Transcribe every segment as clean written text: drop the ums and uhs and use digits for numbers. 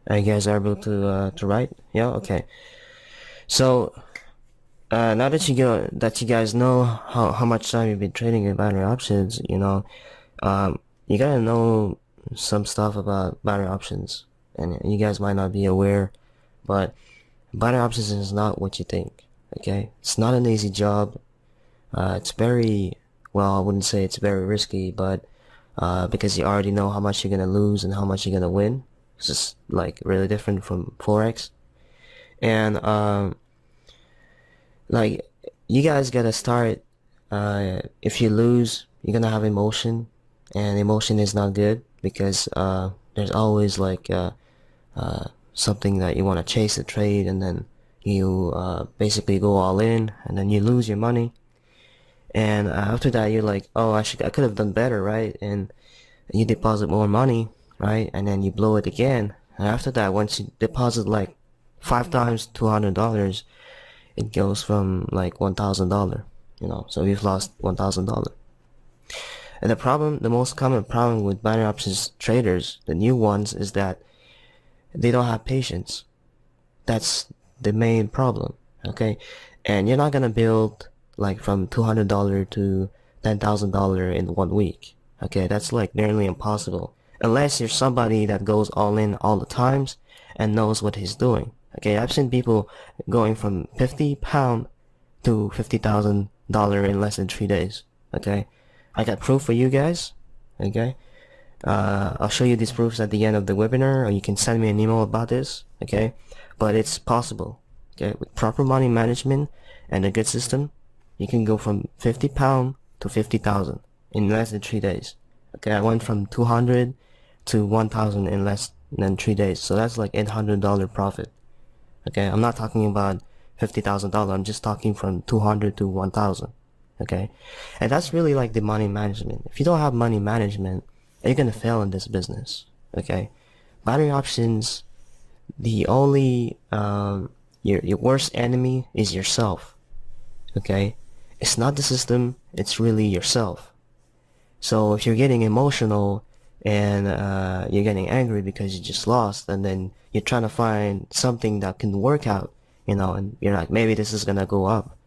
You guys are able to write? Yeah, okay. So now that you guys know how much time you've been trading in binary options, you gotta know some stuff about binary options, and you guys might not be aware, but binary options is not what you think. Okay, it's not an easy job. It's very, well, I wouldn't say it's very risky, but because you already know how much you're gonna lose and how much you're gonna win. It's just like really different from Forex. And like you guys gotta start. If you lose, you're gonna have emotion, and emotion is not good because there's always like something that you want to chase a trade, and then you basically go all in, and then you lose your money. And after that, you're like, oh, I could have done better, right? And you deposit more money, right? And then you blow it again. And after that, once you deposit like 5 times $200, it goes from like $1,000, so you've lost $1,000. And the most common problem with binary options traders, the new ones, is that they don't have patience. That's the main problem, okay? And you're not gonna build like from $200 to $10,000 in 1 week, okay? That's like nearly impossible, unless you're somebody that goes all in all the times and knows what he's doing. Okay, I've seen people going from £50 to $50,000 in less than 3 days. Okay, I got proof for you guys. Okay, I'll show you these proofs at the end of the webinar, or you can send me an email about this. Okay, but it's possible. Okay, with proper money management and a good system, you can go from £50 to 50,000 in less than 3 days. Okay, I went from 200 to 1,000 in less than 3 days, so that's like $800 profit. Okay, I'm not talking about $50,000. I'm just talking from 200 to 1,000. Okay, and that's really like the money management. If you don't have money management, you're gonna fail in this business. Okay, binary options, the only your worst enemy is yourself. Okay, it's not the system. It's really yourself. So if you're getting emotional and you're getting angry because you just lost, and then you're trying to find something that can work out, and you're like, maybe this is gonna go up.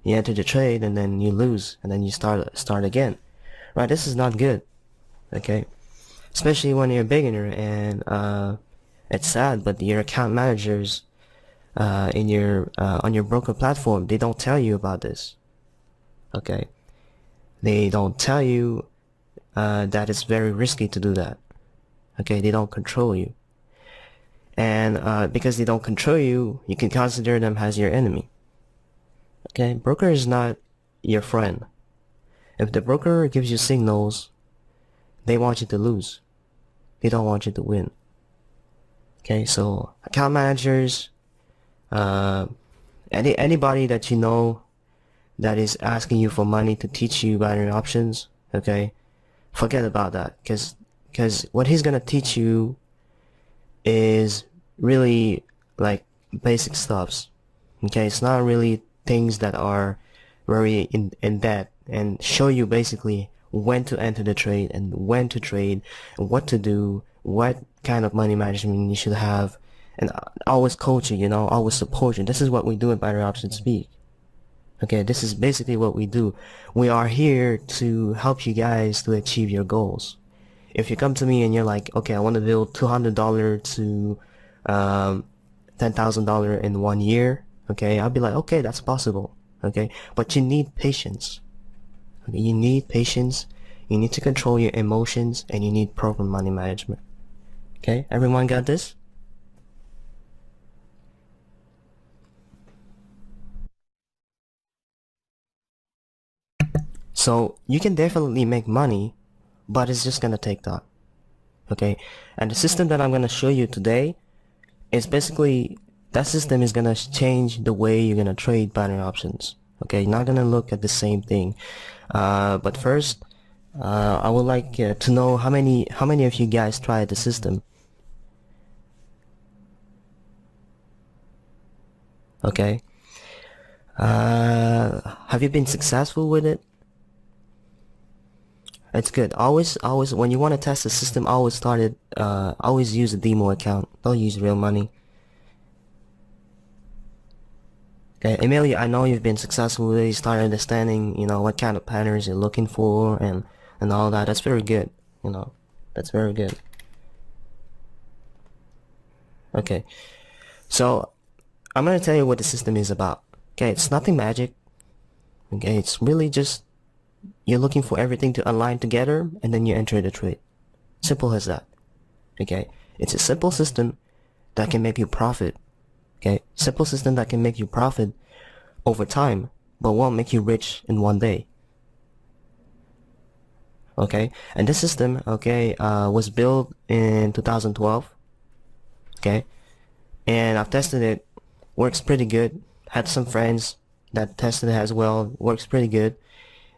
You enter the trade and then you lose, and then you start again. Right? This is not good. Okay? Especially when you're a beginner, and it's sad, but your account managers in your on your broker platform, they don't tell you about this. Okay? They don't tell you that it's very risky to do that. Okay? They don't control you. And because they don't control you, you can consider them as your enemy. Okay, broker is not your friend. If the broker gives you signals, they want you to lose. They don't want you to win. Okay, so account managers, anybody that you know that is asking you for money to teach you binary options, okay, forget about that, because what he's gonna teach you is really like basic stuffs. Okay, it's not really things that are very in depth, and show you basically when to enter the trade and when to trade, and what to do, what kind of money management you should have, and always coach you, always support you. This is what we do at Binary Options Speak. Okay, this is basically what we do. We are here to help you guys to achieve your goals. If you come to me and you're like, okay, I want to build $200 to $10,000 in 1 year, okay, I'll be like, okay, that's possible. Okay, but you need patience. Okay, you need patience. You need to control your emotions, and you need proper money management. Okay, everyone got this? So you can definitely make money, but it's just gonna take time. Okay, and the system that I'm gonna show you today is basically, that system is gonna change the way you're gonna trade binary options. Okay, you're not gonna look at the same thing. But first, I would like to know how many of you guys tried the system. Okay. Have you been successful with it? It's good. Always, when you want to test the system, always use a demo account. Don't use real money. Okay, Amelia, I know you've been successful with it. You start understanding, what kind of patterns you're looking for and all that. That's very good. That's very good. Okay, so I'm gonna tell you what the system is about. Okay, it's nothing magic. Okay, it's really just you're looking for everything to align together and then you enter the trade. Simple as that. Okay, it's a simple system that can make you profit. Okay, simple system that can make you profit over time, but won't make you rich in one day. Okay, and this system, okay, was built in 2012. Okay, and I've tested it. Works pretty good. Had some friends that tested it as well. Works pretty good,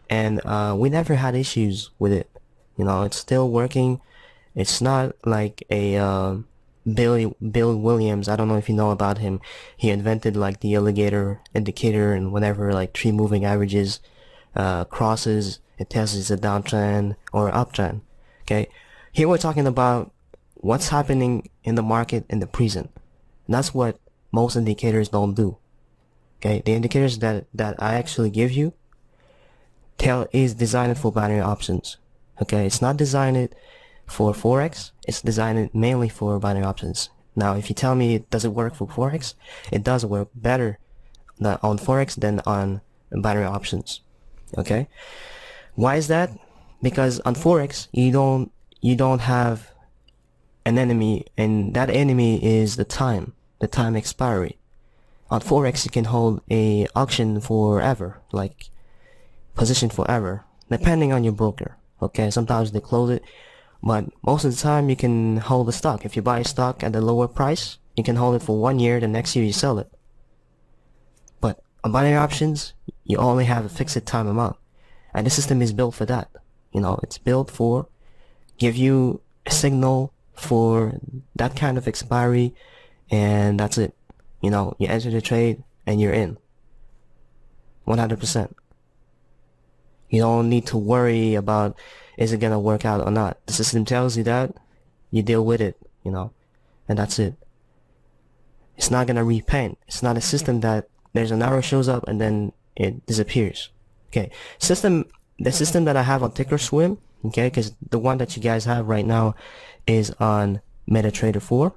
and we never had issues with it. It's still working. It's not like a Bill Williams. I don't know if you know about him. He invented like the alligator indicator, and whenever like three moving averages crosses, it tells it's a downtrend or uptrend. Okay, here we're talking about what's happening in the market in the present. And that's what most indicators don't do. Okay, the indicators that I actually give you is designed for binary options. Okay, it's not designed for Forex. It's designed mainly for binary options. Now, if you tell me does it work for Forex, it does work better on Forex than on binary options. Okay, why is that? Because on Forex you don't have an enemy, and that enemy is the time expiry. On Forex you can hold a auction forever, like position forever, depending on your broker. Okay, sometimes they close it, but most of the time you can hold the stock. If you buy a stock at a lower price, you can hold it for 1 year, the next year you sell it. But on binary options, you only have a fixed time amount, and the system is built for that. It's built for give you a signal for that kind of expiry, and that's it. You enter the trade and you're in 100%. You don't need to worry about is it gonna work out or not. The system tells you that, you deal with it, and that's it. It's not gonna repaint. It's not a system that there's an arrow shows up and then it disappears. Okay, the system that I have on Thinkorswim, okay, because the one that you guys have right now is on MetaTrader 4.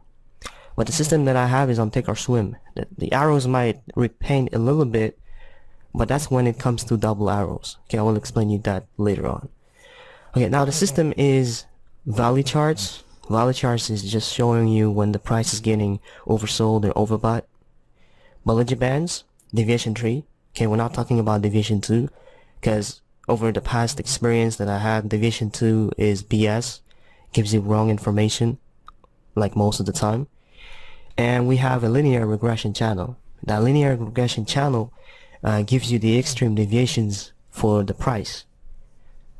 But the system that I have is on Thinkorswim. The arrows might repaint a little bit, but that's when it comes to double arrows. Okay, I will explain you that later on. Okay, now the system is value charts. Value charts is just showing you when the price is getting oversold or overbought. Bollinger Bands, deviation tree. Okay, we're not talking about deviation 2, because over the past experience that I had, deviation 2 is BS. Gives you wrong information, like most of the time. And we have a linear regression channel. That linear regression channel gives you the extreme deviations for the price.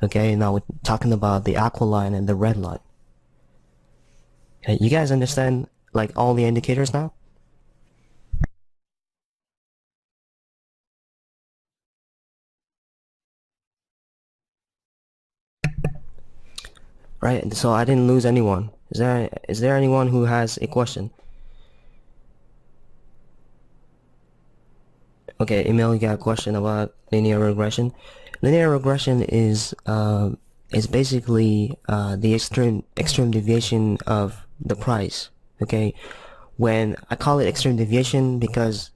Okay, now we're talking about the aqua line and the red line. Okay, you guys understand like all the indicators now? Right, so I didn't lose anyone. Is there anyone who has a question? Okay, Emil, you got a question about linear regression. Linear regression is basically the extreme deviation of the price. Okay, when I call it extreme deviation because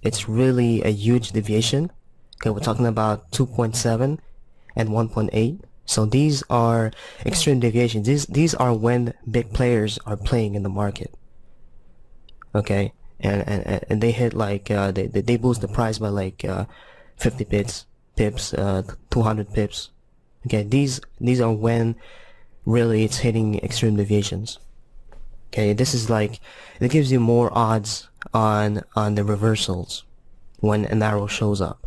it's really a huge deviation. Okay, we're talking about 2.7 and 1.8. So these are extreme deviations. These are when big players are playing in the market. Okay, and they hit like they boost the price by like 50 pips, 200 pips. Okay, these are when really it's hitting extreme deviations. Okay, this is like it gives you more odds on the reversals when an arrow shows up.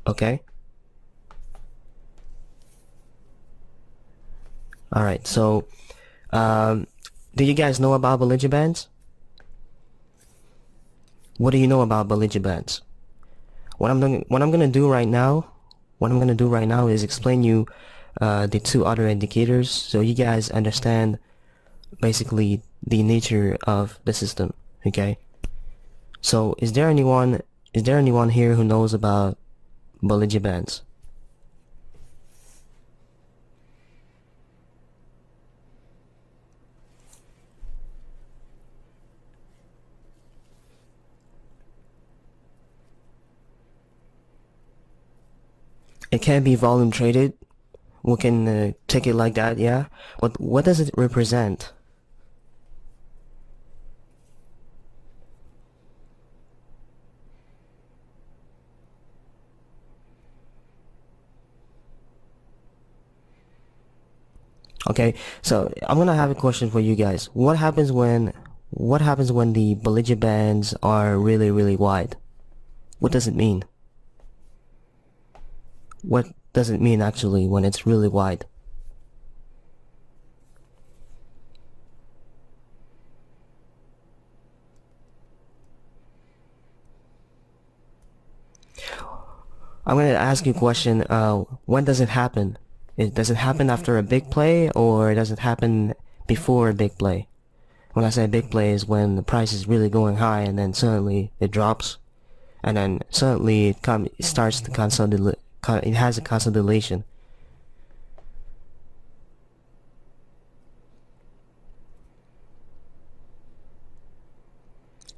Okay. All right. So, do you guys know about Bollinger Bands? What do you know about Bollinger Bands? what I'm gonna do right now, is explain you the two other indicators so you guys understand basically the nature of the system. Okay. So is there anyone here who knows about Bollinger Bands? It can be volume traded. We can take it like that, yeah. But what does it represent? Okay, so I'm gonna have a question for you guys. What happens when the Bollinger Bands are really wide? What does it mean? What does it mean actually when it's really wide? I'm gonna ask you a question. When does it happen? Does it happen after a big play, or does it happen before a big play? When I say big play is when the price is really going high and then suddenly it drops, and then suddenly it starts to consolidate. It has a consolidation.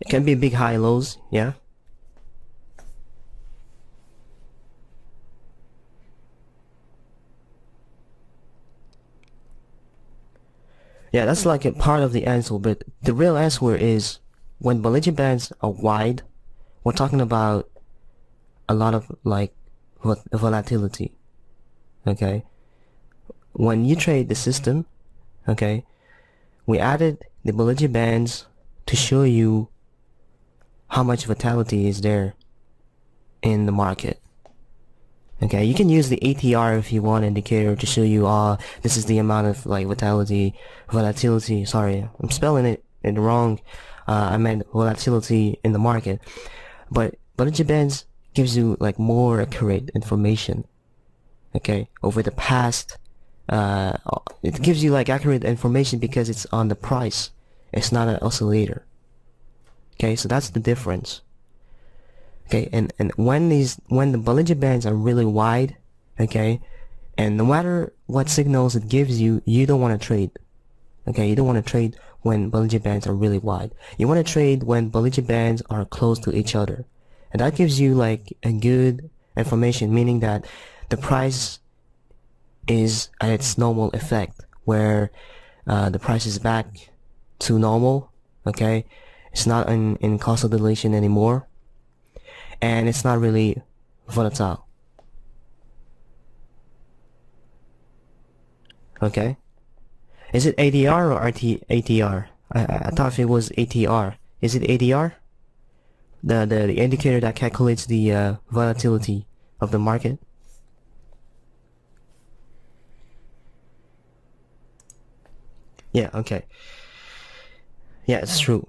It can be big high lows, yeah. Yeah, that's like a part of the answer, but the real answer is when Bollinger Bands are wide, we're talking about a lot of like volatility. Okay, when you trade the system, okay, we added the Bollinger Bands to show you how much volatility is there in the market. Okay, you can use the ATR if you want indicator to show you this is the amount of like volatility, sorry, I'm spelling it wrong. I meant volatility in the market. But Bollinger Bands gives you like more accurate information. Okay, over the past it gives you like accurate information because it's on the price. It's not an oscillator. Okay, so that's the difference. Okay, and when the Bollinger Bands are really wide, okay, and no matter what signals it gives you, you don't want to trade. Okay, you don't want to trade when Bollinger Bands are really wide. You want to trade when Bollinger Bands are close to each other, and that gives you like a good information, meaning that the price is at its normal effect, where the price is back to normal. Okay, it's not in consolidation anymore. And it's not really volatile. Okay? Is it ADR or ATR? I thought it was ATR. Is it ADR? The indicator that calculates the volatility of the market? Yeah, okay. Yeah, it's true.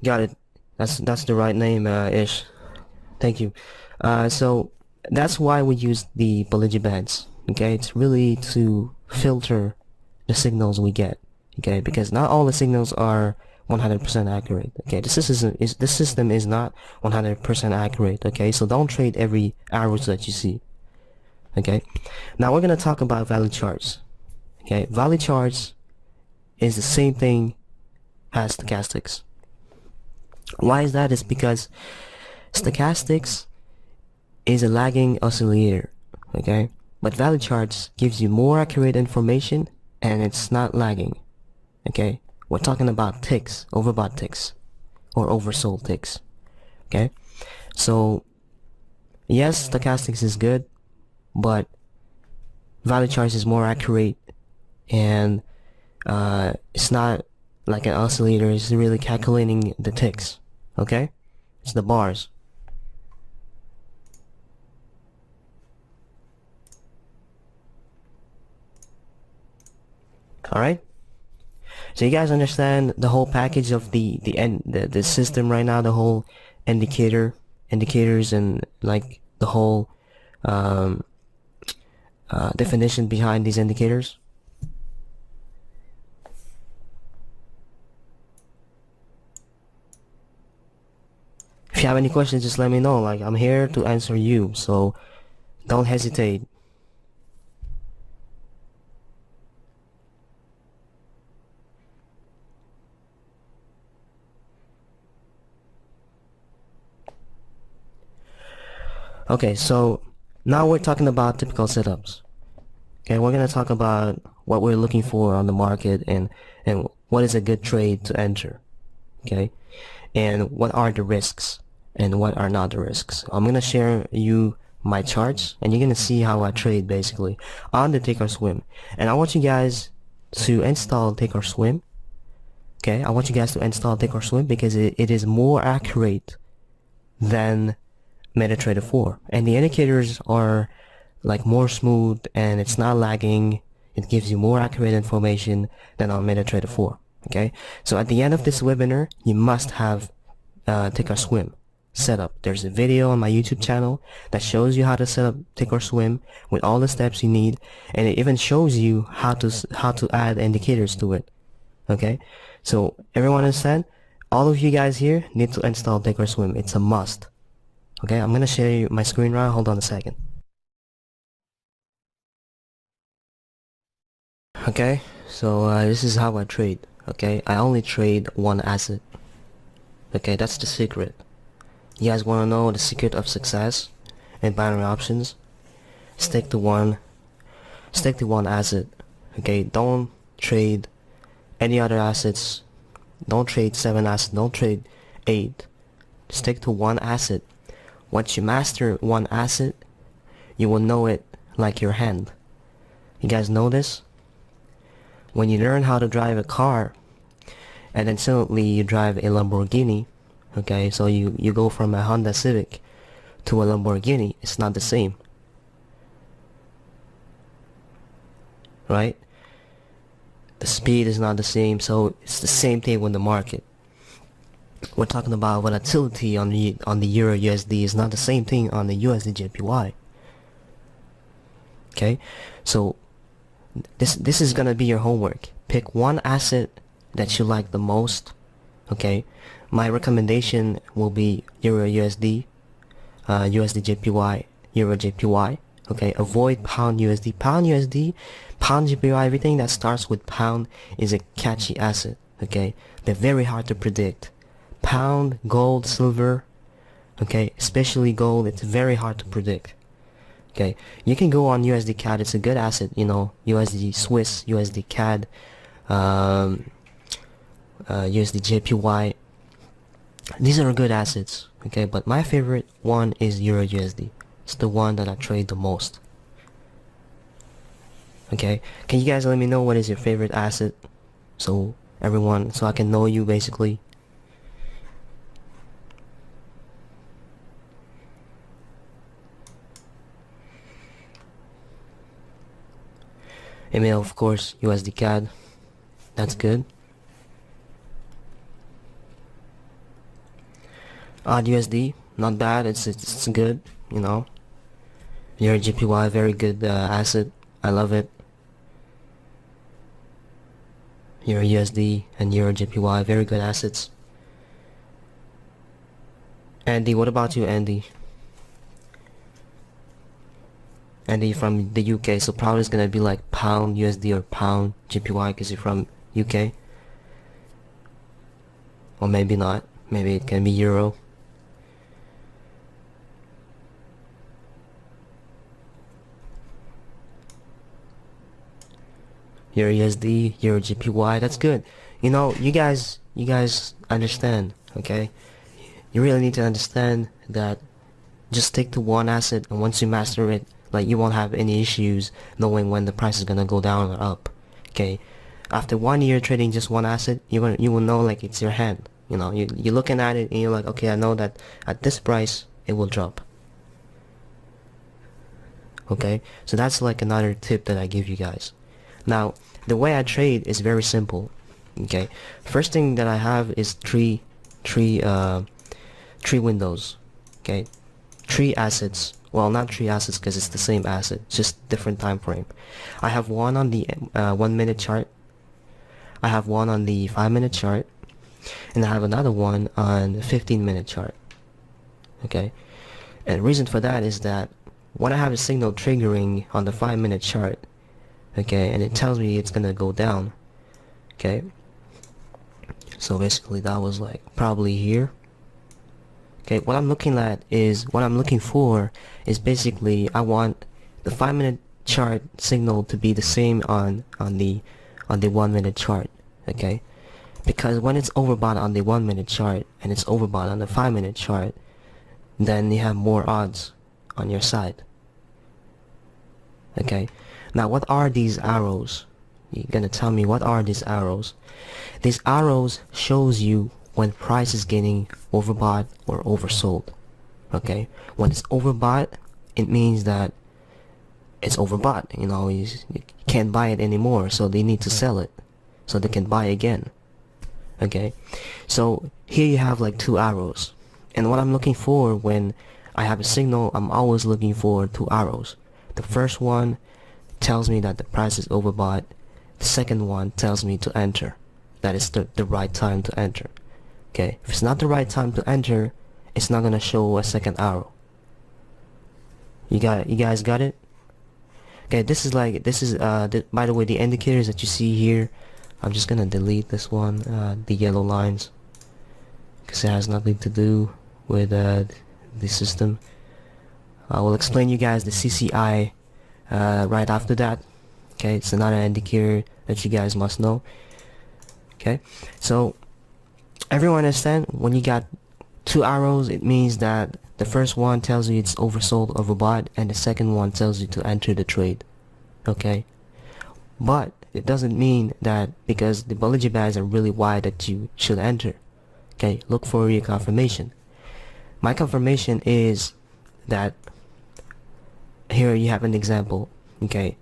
Got it. That's the right name, Ish. Thank you. So that's why we use the Bollinger Bands. Okay, it's really to filter the signals we get. Okay, because not all the signals are 100% accurate. Okay, the system is not 100% accurate. Okay, so don't trade every arrows that you see. Okay, now we're gonna talk about value charts. Okay, value charts is the same thing as stochastics. Why is that? Is because stochastics is a lagging oscillator, okay? But value charts gives you more accurate information and it's not lagging, okay? We're talking about ticks, overbought ticks, or oversold ticks, okay? So, yes, stochastics is good, but value charts is more accurate and it's not like an oscillator, it's really calculating the ticks, okay? It's the bars. Alright, so you guys understand the whole package of the system right now, the whole indicators and like the whole definition behind these indicators? If you have any questions, just let me know. Like, I'm here to answer you, so don't hesitate. Okay, so now we're talking about typical setups. Okay, we're gonna talk about what we're looking for on the market and what is a good trade to enter. Okay, and what are the risks and what are not the risks. I'm gonna share you my charts and you're gonna see how I trade basically on the Take or Swim. And I want you guys to install Take or Swim. Okay, I want you guys to install Take or Swim because it is more accurate than MetaTrader 4, and the indicators are like more smooth and it's not lagging. It gives you more accurate information than on MetaTrader 4. Okay, so at the end of this webinar, you must have Take or Swim set up. There's a video on my YouTube channel that shows you how to set up Take or Swim with all the steps you need, and it even shows you how to add indicators to it. Okay, so everyone understand? All of you guys here need to install Take or Swim. It's a must. Okay, I'm gonna share you my screen right. Hold on a second. Okay, so this is how I trade. Okay, I only trade one asset. Okay, that's the secret. You guys wanna know the secret of success in binary options? Stick to one asset. Okay, don't trade any other assets. Don't trade 7 assets. Don't trade 8. Stick to one asset. Once you master one asset, you will know it like your hand. You guys know this? When you learn how to drive a car, and then suddenly you drive a Lamborghini, okay, so you go from a Honda Civic to a Lamborghini, it's not the same. Right? The speed is not the same, so it's the same thing with the market. We're talking about volatility on the Euro USD is not the same thing on the USD JPY. Okay, so this is gonna be your homework. Pick one asset that you like the most. Okay, my recommendation will be Euro USD, USD JPY, Euro JPY. Okay, avoid Pound USD. Pound USD, Pound JPY, everything that starts with pound is a catchy asset. Okay, they're very hard to predict. Pound, gold, silver, okay, especially gold, it's very hard to predict. Okay, you can go on USD CAD, it's a good asset, you know, USD Swiss, USD CAD, USD JPY. These are good assets, okay, but my favorite one is Euro USD. It's the one that I trade the most. Okay, can you guys let me know what is your favorite asset, so I can know you basically. Email, of course, USD CAD. That's good. Odd USD, not bad. It's good, you know. Euro JPY, very good asset. I love it. Euro USD and Euro JPY, very good assets. Andy, what about you, Andy? Andy from the UK, so probably it's gonna be like Pound USD or Pound JPY because you're from UK. Or maybe not. Maybe it can be Euro. Euro USD, Euro JPY, that's good. You know, you guys understand, okay? You really need to understand that just stick to one asset, and once you master it, like, you won't have any issues knowing when the price is gonna go down or up. Okay, after 1 year trading just one asset, you will know like it's your hand. You know, you're looking at it and you're like, okay, I know that at this price it will drop. Okay, so that's like another tip that I give you guys. Now, the way I trade is very simple. Okay, first thing that I have is three windows. Okay, three assets. Well, not three assets because it's the same asset, just different time frame. I have one on the 1 minute chart. I have one on the 5 minute chart, and I have another one on the 15 minute chart. Okay, and the reason for that is that when I have a signal triggering on the 5 minute chart, okay, and it tells me it's gonna go down, okay, so basically that was like probably here. Okay, what I'm looking for is basically I want the 5 minute chart signal to be the same on the 1 minute chart. Okay, because when it's overbought on the 1 minute chart and it's overbought on the 5 minute chart, then you have more odds on your side. Okay, now what are these arrows? You're gonna tell me what are these arrows? These arrows shows you when price is getting overbought or oversold. Okay, when it's overbought, it means that it's overbought. You know, you can't buy it anymore, so they need to sell it so they can buy again. Okay, so here you have like two arrows, and what I'm looking for when I have a signal, I'm always looking for two arrows. The first one tells me that the price is overbought. The second one tells me to enter. That is the right time to enter. Okay, if it's not the right time to enter, it's not gonna show a second arrow. You got it? You guys got it? Okay, this is by the way, the indicators that you see here, I'm just gonna delete this one, the yellow lines, because it has nothing to do with the system. I will explain you guys the CCI right after that. Okay, it's another indicator that you guys must know. Okay, so everyone understand, when you got two arrows, it means that the first one tells you it's oversold, overbought, and the second one tells you to enter the trade. Okay, but it doesn't mean that because the Bollinger Bands are really wide that you should enter. Okay, look for your confirmation. My confirmation is that here you have an example. Okay,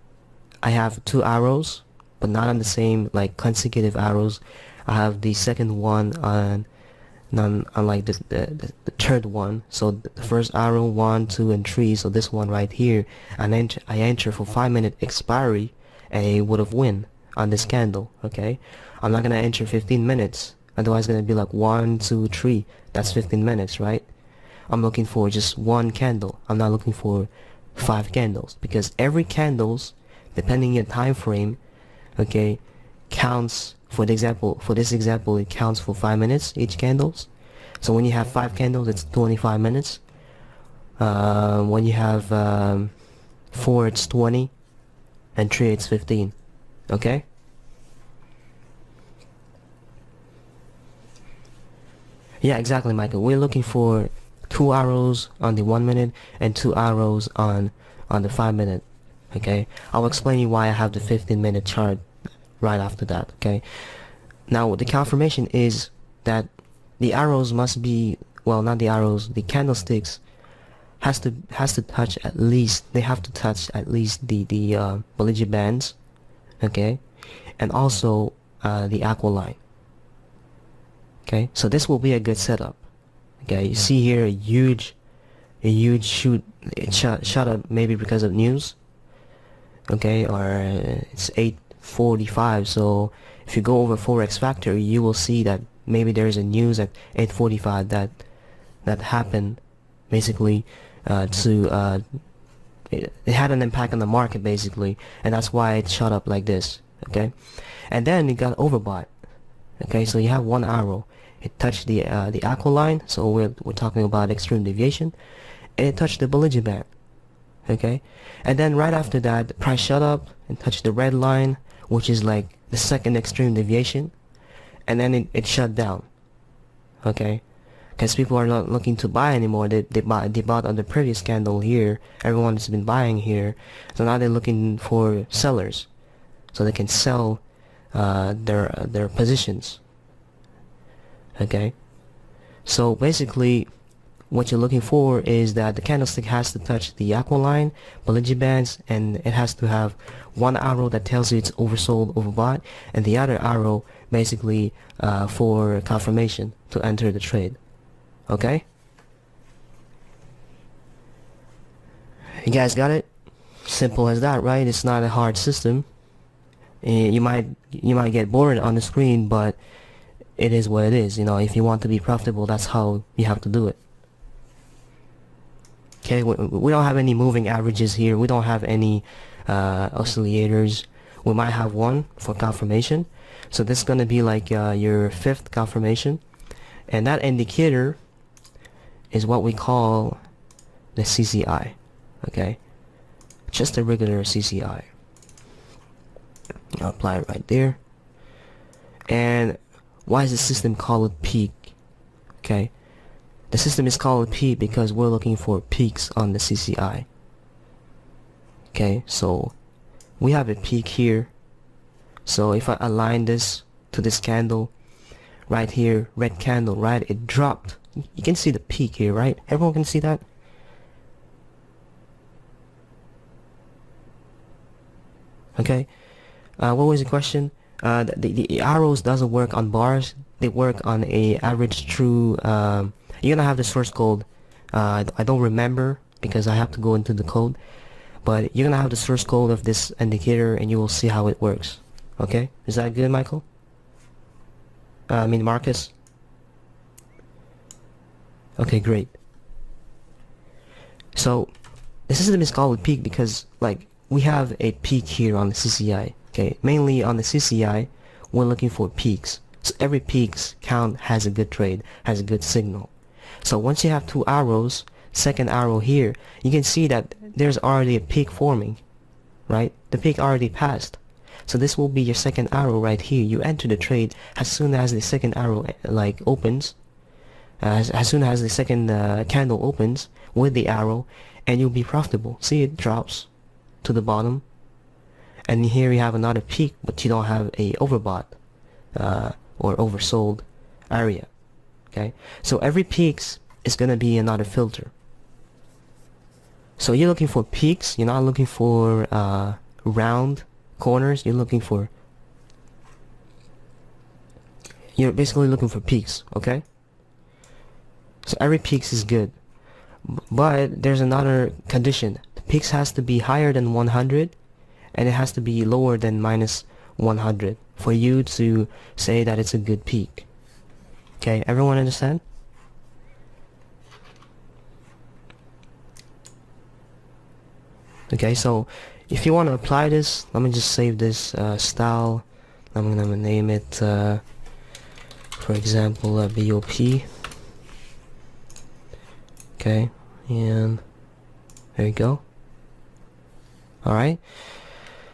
I have two arrows, but not on the same like consecutive arrows. I have the second one on like the third one. So the first arrow 1, 2, and 3. So this one right here, and I enter for 5-minute expiry, and it would have win on this candle. Okay, I'm not gonna enter 15 minutes. Otherwise, it's gonna be like 1, 2, 3. That's 15 minutes, right? I'm looking for just one candle. I'm not looking for 5 candles, because every candles, depending on your time frame, okay, counts. For this example, it counts for 5 minutes each candles. So when you have 5 candles, it's 25 minutes. When you have 4, it's 20, and 3, it's 15. Okay. Yeah, exactly, Michael. We're looking for 2 arrows on the 1 minute and 2 arrows on the 5 minute. Okay. I'll explain you why I have the 15-minute chart right after that. Okay, now the confirmation is that the arrows must be, well, not the arrows, the candlesticks has to touch at least, they have to touch at least the Bollinger Bands. Okay, and also the aqua line. Okay, so this will be a good setup. Okay, you see here a huge shoot. It shot up maybe because of news. Okay, or it's 8:45. So if you go over Forex Factor, you will see that maybe there's a news at 8:45 that happened, basically it had an impact on the market basically, and that's why it shot up like this. Okay, and then it got overbought. Okay, so you have one arrow. It touched the aqua line, so we're talking about extreme deviation, and it touched the Bollinger Band. Okay, and then right after that, the price shot up and touched the red line, which is like the second extreme deviation, and then it shut down. Okay, because people are not looking to buy anymore. They bought on the previous candle here. Everyone has been buying here, so now they're looking for sellers, so they can sell their positions. Okay, so basically what you're looking for is that the candlestick has to touch the aqua line, Bollinger Bands, and it has to have one arrow that tells you it's oversold, overbought, and the other arrow basically for confirmation to enter the trade. Okay, You guys got it? Simple as that, right? It's not a hard system. You might get bored on the screen, but it is what it is. You know, if you want to be profitable, that's how you have to do it. Okay, we don't have any moving averages here. We don't have any oscillators. We might have one for confirmation. So this is going to be like your fifth confirmation. And that indicator is what we call the CCI. Okay, just a regular CCI. I'll apply it right there. And why is the system called a peak? Okay, the system is called a peak because we're looking for peaks on the CCI. Okay, so we have a peak here. So if I align this to this candle right here, red candle, right, it dropped. You can see the peak here, right? Everyone can see that? Okay, what was the question? The arrows doesn't work on bars. They work on a average true. You're gonna have the source code. I don't remember because I have to go into the code. But you're gonna have the source code of this indicator, and you will see how it works. Okay, is that good, Michael? I mean Marcus. Okay, great. So the system is called a peak because like we have a peak here on the CCI. Okay, mainly on the CCI, we're looking for peaks. So every peaks count has a good trade, has a good signal. So once you have two arrows, second arrow here, you can see that there's already a peak forming, right? The peak already passed. So this will be your second arrow right here. You enter the trade as soon as the second arrow like opens, as soon as the second candle opens with the arrow, and you'll be profitable. See, it drops to the bottom, and here you have another peak, but you don't have a overbought or oversold area. Okay, so every peaks is gonna be another filter. So you're looking for peaks. You're not looking for round corners. You're basically looking for peaks. Okay, so every peaks is good, but there's another condition. The peaks has to be higher than 100, and it has to be lower than minus 100 for you to say that it's a good peak. Okay, everyone understand? Okay, so if you want to apply this, let me just save this style. I'm gonna name it for example BOP. Okay, and there you go. Alright,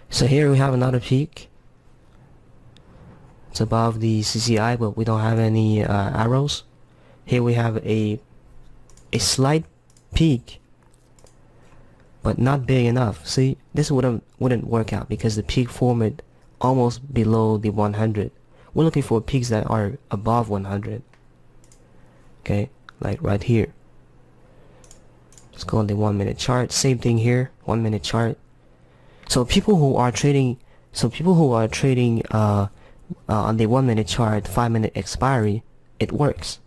so here we have another peak. It's above the CCI, but we don't have any arrows. Here we have a slight peak, but not big enough. See, this wouldn't work out because the peak formed almost below the 100. We're looking for peaks that are above 100. Okay, like right here. Let's go on the 1 minute chart. Same thing here, 1 minute chart. So people who are trading on the 1 minute chart, 5 minute expiry, it works.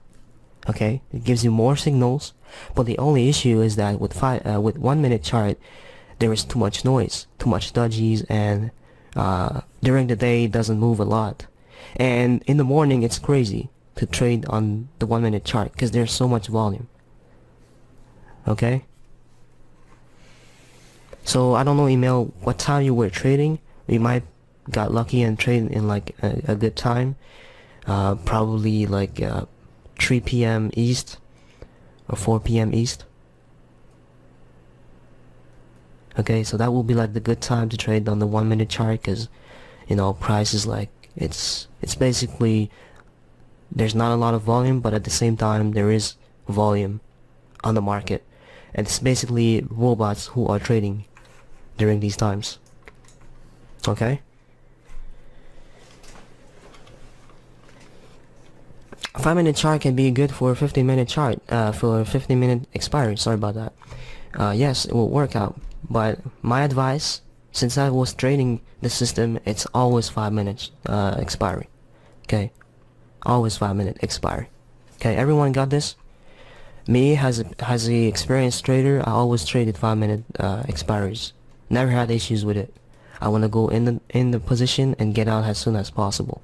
Okay, it gives you more signals, but the only issue is that with 1 minute chart, there is too much noise, too much dodgies, and during the day it doesn't move a lot, and in the morning it's crazy to trade on the 1 minute chart because there's so much volume. Okay, so I don't know, Emil, what time you were trading. You might got lucky and trade in like a good time, probably like 3 p.m. East or 4 p.m. East. Okay, so that will be like the good time to trade on the 1 minute chart because, you know, price is like it's basically there's not a lot of volume, but at the same time there is volume on the market, and it's basically robots who are trading during these times. Okay, a 5 minute chart can be good for a 15-minute chart, for a 15-minute expiry. Sorry about that. Yes, it will work out, but my advice, since I was trading the system, it's always 5 minutes expiry. Okay, always 5 minute expiry. Okay, everyone got this? Me as a experienced trader, I always traded 5 minute expiries. Never had issues with it. I want to go in the position and get out as soon as possible.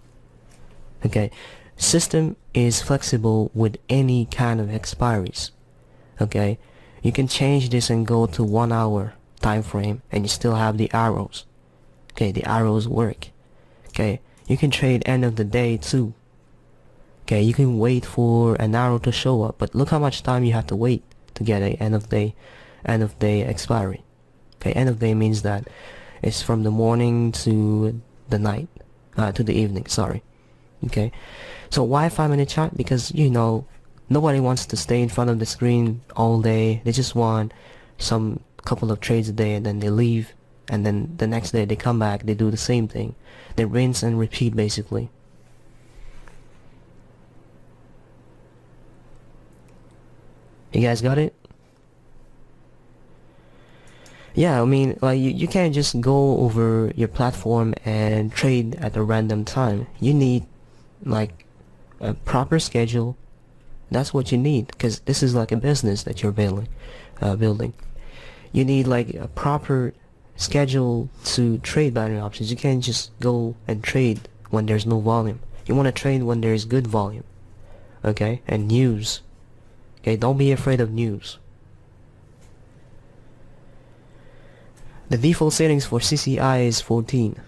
Okay, system is flexible with any kind of expiries. Okay, you can change this and go to 1 hour time frame, and you still have the arrows. Okay, the arrows work. Okay, you can trade end of the day too. Okay, you can wait for an arrow to show up, but look how much time you have to wait to get a end of day expiry. Okay, end of day means that it's from the morning to the night, to the evening, sorry. Okay, so why 5 minute chart? Because nobody wants to stay in front of the screen all day. They just want some couple of trades a day, and then they leave, and then the next day they come back, they do the same thing. They rinse and repeat basically. You guys got it? Yeah, I mean, like you can't just go over your platform and trade at a random time. You need like a proper schedule. That's what you need, because this is like a business that you're building. You need like a proper schedule to trade binary options. You can't just go and trade when there's no volume. You want to trade when there's good volume. Okay, and news. Okay, don't be afraid of news. The default settings for CCI is 14.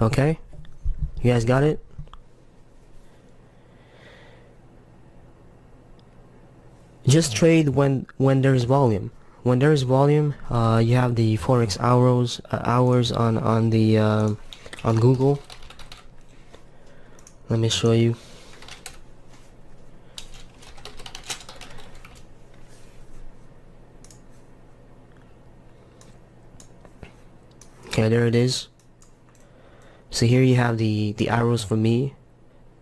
Okay, you guys got it? Just trade when there's volume. When there is volume, you have the forex hours on the on Google. Let me show you. Okay, there it is. So here you have the arrows for me.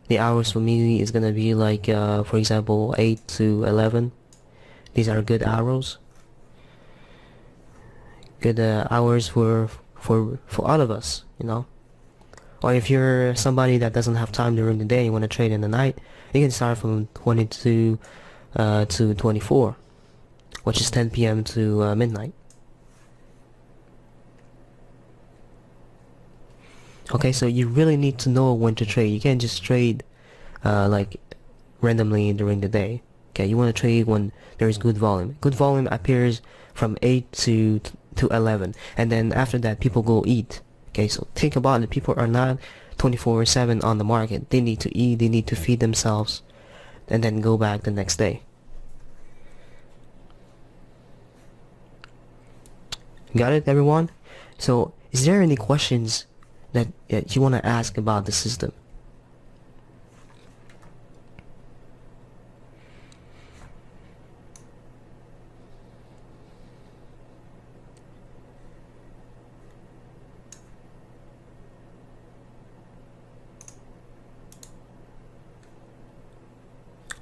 The hours for me is gonna be like for example 8 to 11. These are good arrows. Good hours for all of us, Or if you're somebody that doesn't have time during the day, you want to trade in the night, you can start from 22 to 24, which is 10 p.m. to midnight. Okay, so you really need to know when to trade. You can't just trade like randomly during the day. Okay, you want to trade when there is good volume. Good volume appears from 8 to 11, and then after that people go eat. Okay, so think about it. People are not 24/7 on the market. They need to eat, they need to feed themselves, and then go back the next day. Got it, everyone? So is there any questions that you want to ask about the system?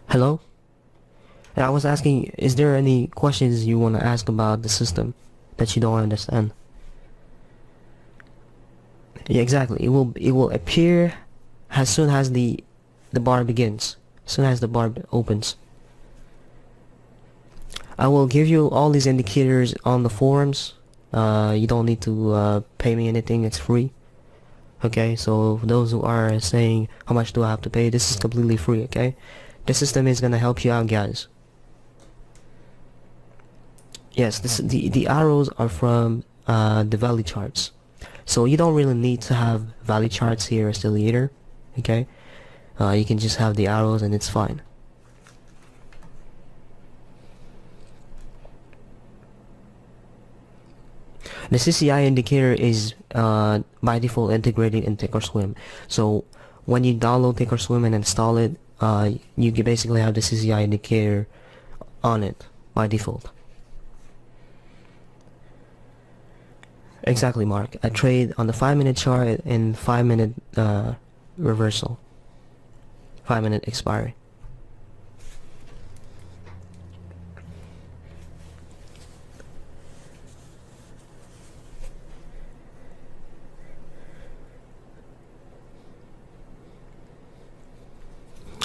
Hello? I was asking, is there any questions you want to ask about the system that you don't understand? Yeah, exactly. It will appear as soon as the bar begins, as soon as the bar opens. I will give you all these indicators on the forums. You don't need to pay me anything. It's free. Okay, so those who are saying how much do I have to pay, this is completely free. Okay, the system is gonna help you out, guys. Yes, the arrows are from the value charts, so you don't really need to have value charts here as the leader. Okay, you can just have the arrows and it's fine. The CCI indicator is by default integrated in Thinkorswim. So when you download Thinkorswim and install it, you can basically have the CCI indicator on it by default. Exactly, Mark. I trade on the 5-minute chart and 5-minute reversal, 5-minute expiry.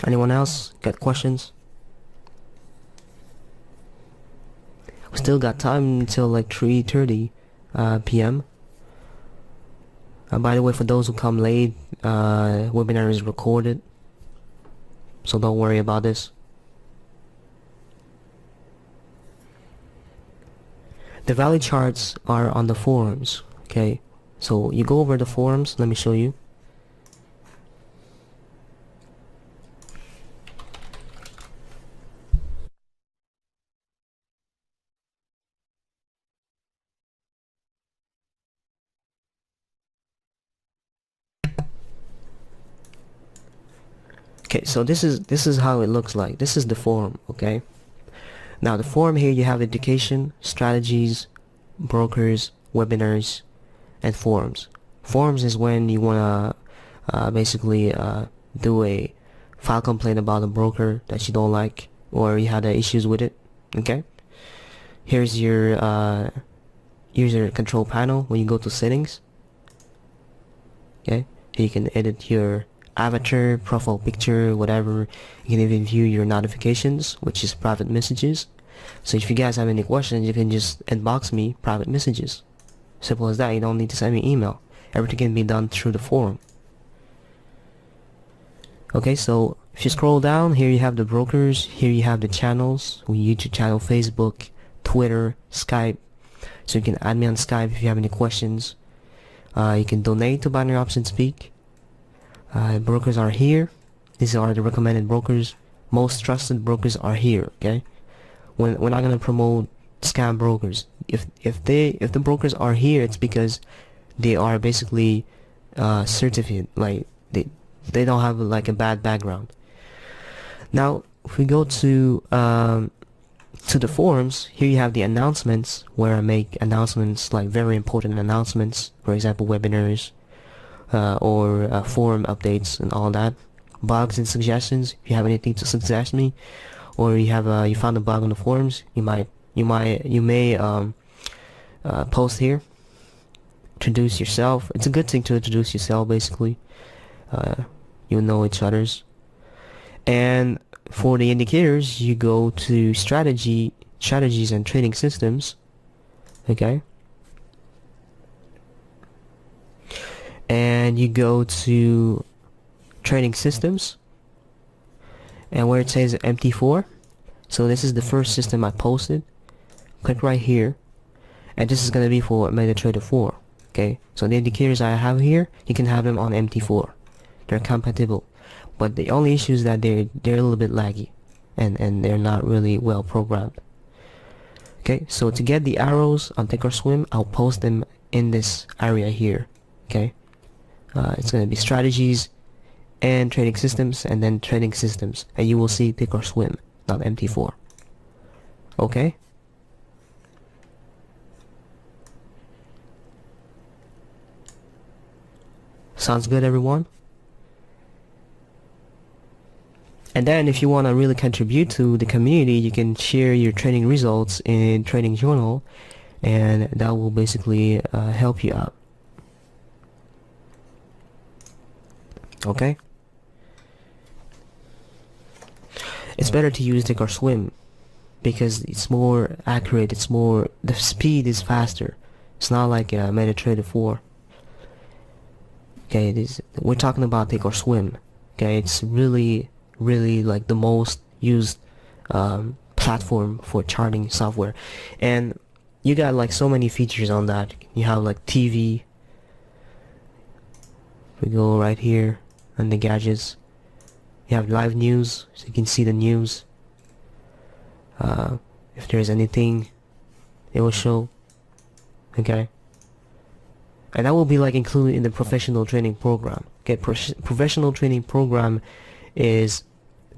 Anyone else got questions? We still got time until like 3:30 p.m. By the way, for those who come late, webinar is recorded, so don't worry about this. The value charts are on the forums, okay? So you go over the forums, let me show you. Okay, so this is how it looks like. This is the forum, okay? Now the forum here, you have education, strategies, brokers, webinars, and forums. Forums is when you wanna basically do a file complaint about a broker that you don't like, or you had issues with it. Okay. Here's your user control panel. When you go to settings, okay, you can edit your avatar, profile picture, whatever. You can even view your notifications, which is private messages. So if you guys have any questions, you can just inbox me private messages. Simple as that. You don't need to send me email. Everything can be done through the forum. Okay, so if you scroll down, here you have the brokers, here you have the channels, YouTube channel, Facebook, Twitter, Skype. So you can add me on Skype if you have any questions. You can donate to Binary Option Speak. Brokers are here. These are the recommended brokers. Most trusted brokers are here. Okay, we're not gonna promote scam brokers. If the brokers are here, it's because they are basically certified. Like they don't have like a bad background. Now if we go to the forums, here you have the announcements, where I make announcements, like very important announcements, for example webinars, or forum updates and all that. Bugs and suggestions, if you have anything to suggest me, or you have you found a bug on the forums, you may post here. Introduce yourself. It's a good thing to introduce yourself, basically. You'll know each other's. And for the indicators, you go to strategies and trading systems. Okay, and you go to trading systems, and where it says MT4, so this is the first system I posted. Click right here, and this is going to be for MetaTrader 4. Okay, so the indicators I have here, you can have them on MT4. They're compatible, but the only issue is that they're a little bit laggy, and they're not really well programmed. Okay, so to get the arrows on Thinkorswim, I'll post them in this area here. Okay, it's going to be strategies and trading systems, and then trading systems, and you will see Thinkorswim, not MT4. Okay. Sounds good, everyone? And then if you want to really contribute to the community, you can share your trading results in Trading Journal, and that will basically help you out. Okay? It's better to use Thinkorswim because it's more accurate, the speed is faster. It's not like MetaTrader 4. Okay, we're talking about Thinkorswim. Okay, it's really like the most used platform for charting software, and you got like so many features on that. You have like TV. We go right here on the gadgets. You have live news, so you can see the news. If there's anything, it will show. Okay, and that will be like included in the professional training program. Okay, professional training program is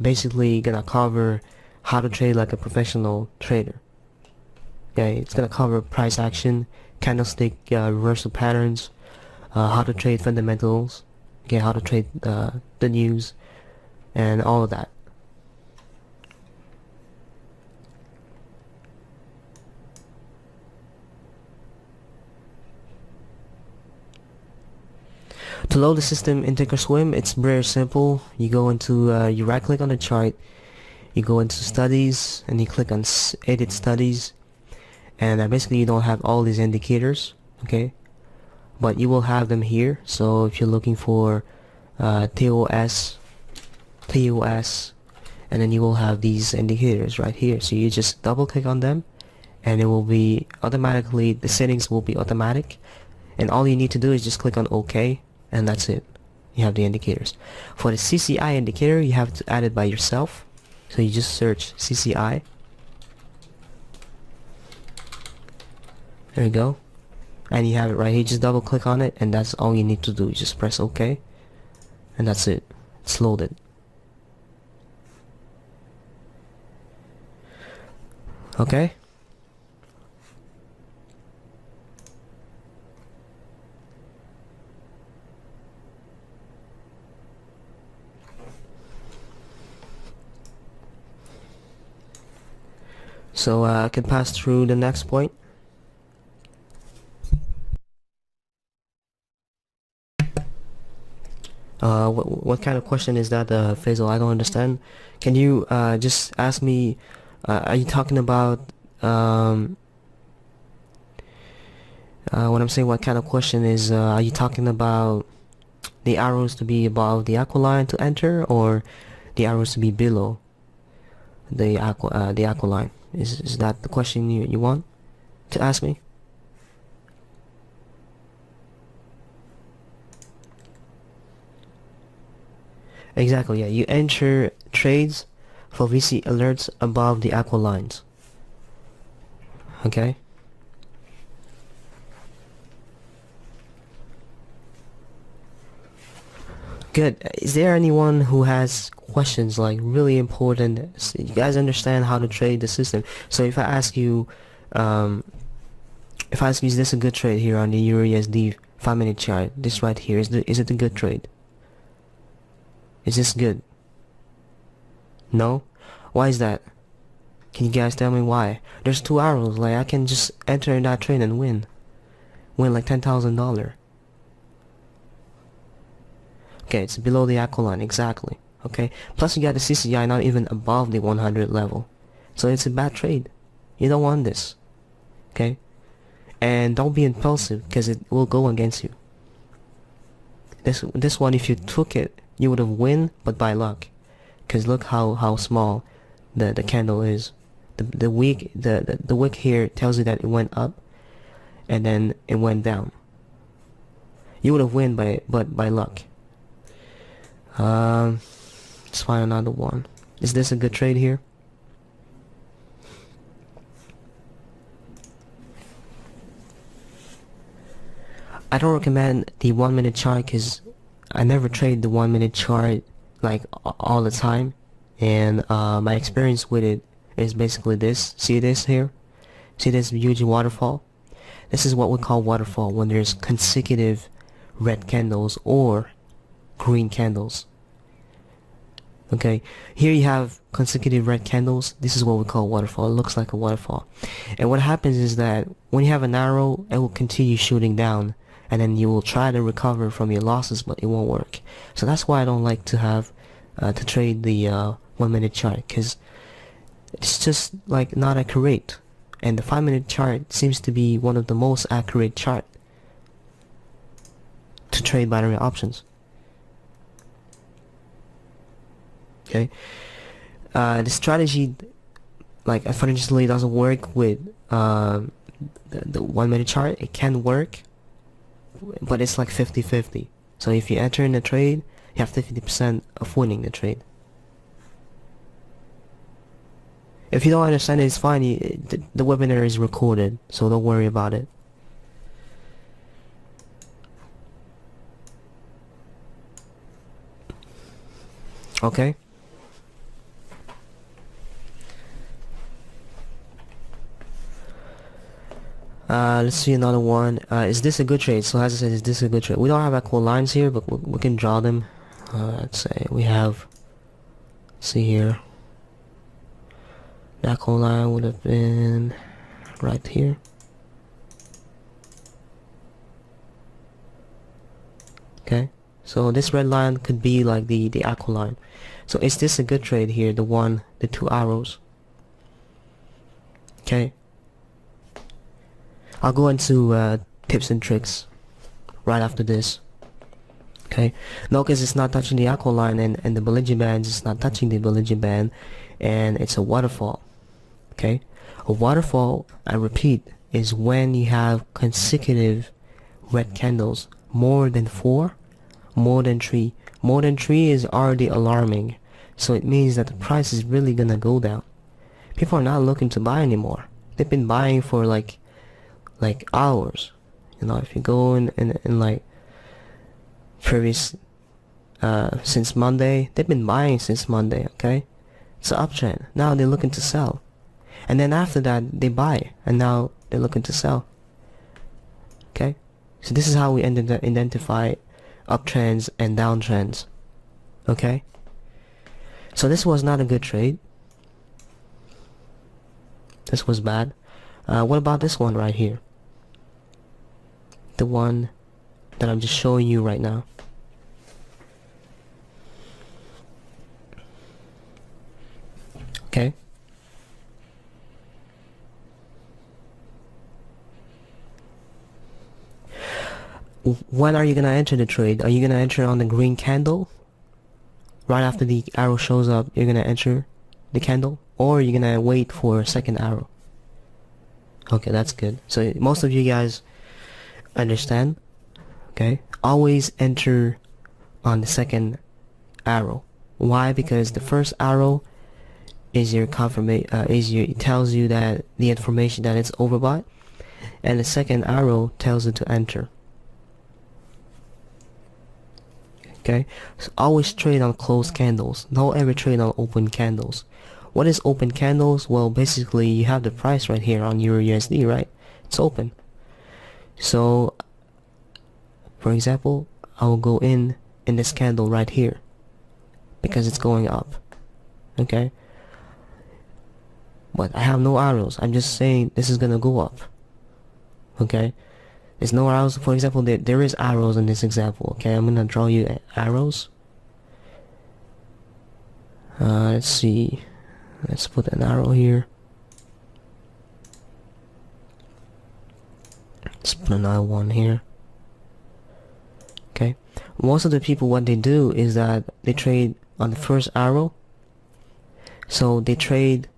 basically gonna cover how to trade like a professional trader. Okay, it's gonna cover price action, candlestick reversal patterns, how to trade fundamentals, okay, how to trade the news, and all of that. To load the system in Thinkorswim, it's very simple. You go into, you right click on the chart, you go into studies, and you click on edit studies, and basically you don't have all these indicators, okay, but you will have them here. So if you're looking for TOS, and then you will have these indicators right here. So you just double click on them, and it will be automatically, the settings will be automatic, and all you need to do is just click on OK, and that's it. You have the indicators. For the CCI indicator, you have to add it by yourself. So you just search CCI. There you go, and you have it right here. Just double click on it, and that's all you need to do. You just press OK, and that's it. It's loaded. Okay. So I can pass through the next point. What kind of question is that, Faisal? I don't understand. Can you just ask me? Are you talking about when I'm saying what kind of question is? Are you talking about the arrows to be above the aqua line to enter, or the arrows to be below the aqua line? Is that the question you want to ask me? Exactly, yeah. You enter trades for VC alerts above the aqua lines. Okay? Good. Is there anyone who has questions, like really important? So you guys understand how to trade the system. So if I ask you, is this a good trade here on the EURUSD 5-minute chart? This right here, is it a good trade? Is this good? No? Why is that? Can you guys tell me why? There's 2 arrows, like I can just enter in that trade and win like $10,000. Okay, it's below the aqua line, exactly. Okay, plus you got the CCI not even above the 100 level, so it's a bad trade. You don't want this. Okay, and don't be impulsive, because it will go against you. This one, if you took it, you would have win, but by luck, because look how small the candle is. The wick here tells you that it went up, and then it went down. You would have win by luck. Let's find another one. Is this a good trade here? I don't recommend the 1-minute chart, because I never trade the 1-minute chart like all the time, and my experience with it is basically this. See this here? See this huge waterfall? This is what we call waterfall, when there's consecutive red candles or green candles. Okay, here you have consecutive red candles. This is what we call waterfall. It looks like a waterfall, and what happens is that when you have an arrow, it will continue shooting down, and then you will try to recover from your losses, but it won't work. So that's why I don't like to have to trade the 1-minute chart, because it's just like not accurate, and the 5-minute chart seems to be one of the most accurate chart to trade binary options. Okay, the strategy, like, unfortunately doesn't work with the 1-minute chart. It can work, but it's like 50-50. So if you enter in a trade, you have 50% of winning the trade. If you don't understand it, it's fine. The webinar is recorded, so don't worry about it. Okay. Let's see another one. Is this a good trade? So as I said, is this a good trade? We don't have actual lines here, but we can draw them. Let's say we have, see here, the actual line would have been right here. Okay, So this red line could be like the aqua line. So is this a good trade here? The 2 arrows. Okay. I'll go into tips and tricks right after this. Okay. Notice it's not touching the aqua line, and the Bollinger Bands is not touching the Bollinger Band, and it's a waterfall. Okay. A waterfall, I repeat, is when you have consecutive red candles, more than 4, more than 3. More than 3 is already alarming, so it means that the price is really gonna go down. People are not looking to buy anymore. They've been buying for like hours. You know, if you go in like previous since Monday, they've been buying since Monday. Okay, it's an uptrend. Now they're looking to sell, and then after that they buy, and now they're looking to sell. Okay, so this is how we identify uptrends and downtrends. Okay, so this was not a good trade. This was bad. What about this one right here? The one that I'm just showing you right now. Okay. When are you gonna enter the trade? Are you gonna enter on the green candle? Right after the arrow shows up, you're gonna enter the candle? Or you're gonna wait for a second arrow? Okay, that's good. So most of you guys understand. Okay, always enter on the second arrow. Why? Because the first arrow is your confirmation. It tells you that the information that it's overbought, and the second arrow tells you to enter. Okay, so always trade on closed candles. Don't ever trade on open candles. What is open candles? Well, basically you have the price right here on Euro USD, right? It's open. So, for example, I will go in this candle right here because it's going up. Okay, but I have no arrows. I'm just saying this is gonna go up. Okay, there's no arrows. For example, there is arrows in this example. Okay, I'm gonna draw you arrows. Let's see. Let's put an arrow here. Let's put another one here. Okay, most of the people, what they do is that they trade on the first arrow. So they trade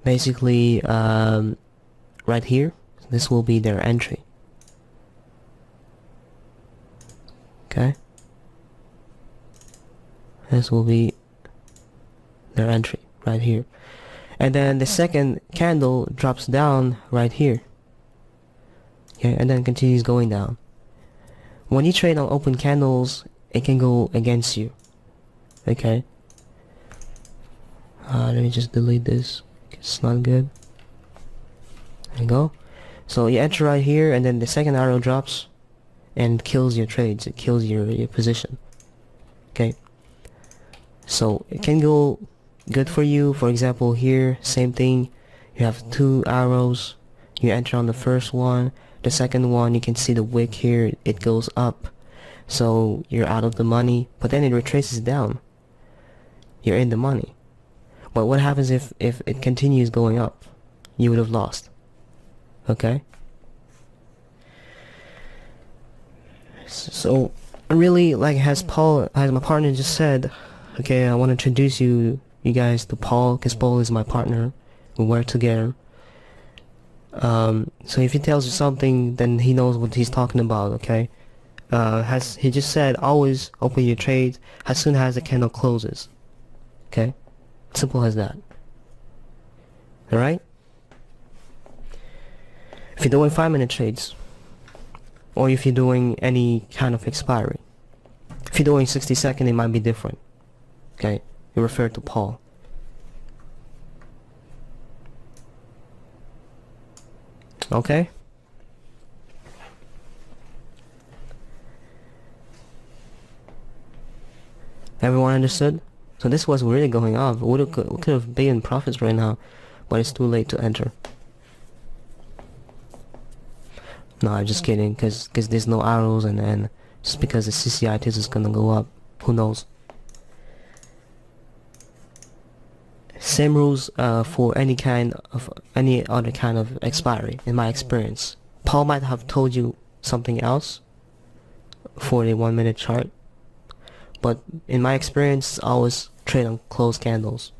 basically right here. This will be their entry. Okay, this will be their entry right here, and then the second candle drops down right here. Okay, and then continues going down. When you trade on open candles, it can go against you. Okay, let me just delete this. It's not good. There you go. So you enter right here, and then the second arrow drops and kills your trades. It kills your position. Okay, so it can go good for you. For example, here, same thing. You have 2 arrows. You enter on the first one. The second one, you can see the wick here. It goes up. So you're out of the money. But then it retraces down. You're in the money. But what happens if it continues going up? You would have lost. Okay? So really, like as my partner just said, okay, I want to introduce you guys to Paul, because Paul is my partner. We work together. So if he tells you something, then he knows what he's talking about. Okay, he just said always open your trades as soon as the candle closes. Okay, simple as that. All right. If you're doing 5-minute trades, or if you're doing any kind of expiry, if you're doing 60-second, it might be different. Okay, you refer to Paul. Okay. Everyone understood? So this was really going off. We could have been in profits right now, but it's too late to enter. No, I'm just kidding, cause there's no arrows, and just because the CCI is gonna go up. Who knows? Same rules for any other kind of expiry. In my experience, Paul might have told you something else for the 1 minute chart, but in my experience, I always trade on closed candles.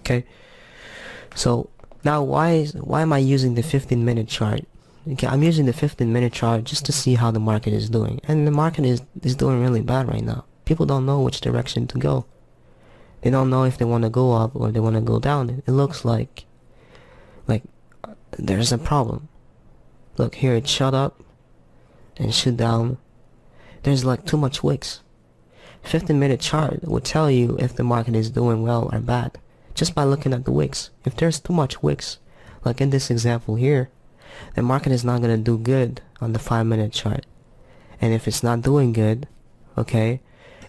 Okay, so now why am I using the 15-minute chart? Okay, I'm using the 15-minute chart just to see how the market is doing, and the market is doing really bad right now. People don't know which direction to go. They don't know if they want to go up or they want to go down. It looks like there's a problem. Look here, it shot up and shoot down. There's like too much wicks. 15-minute chart would tell you if the market is doing well or bad just by looking at the wicks. If there's too much wicks, like in this example here, the market is not gonna do good on the 5-minute chart. And if it's not doing good, okay,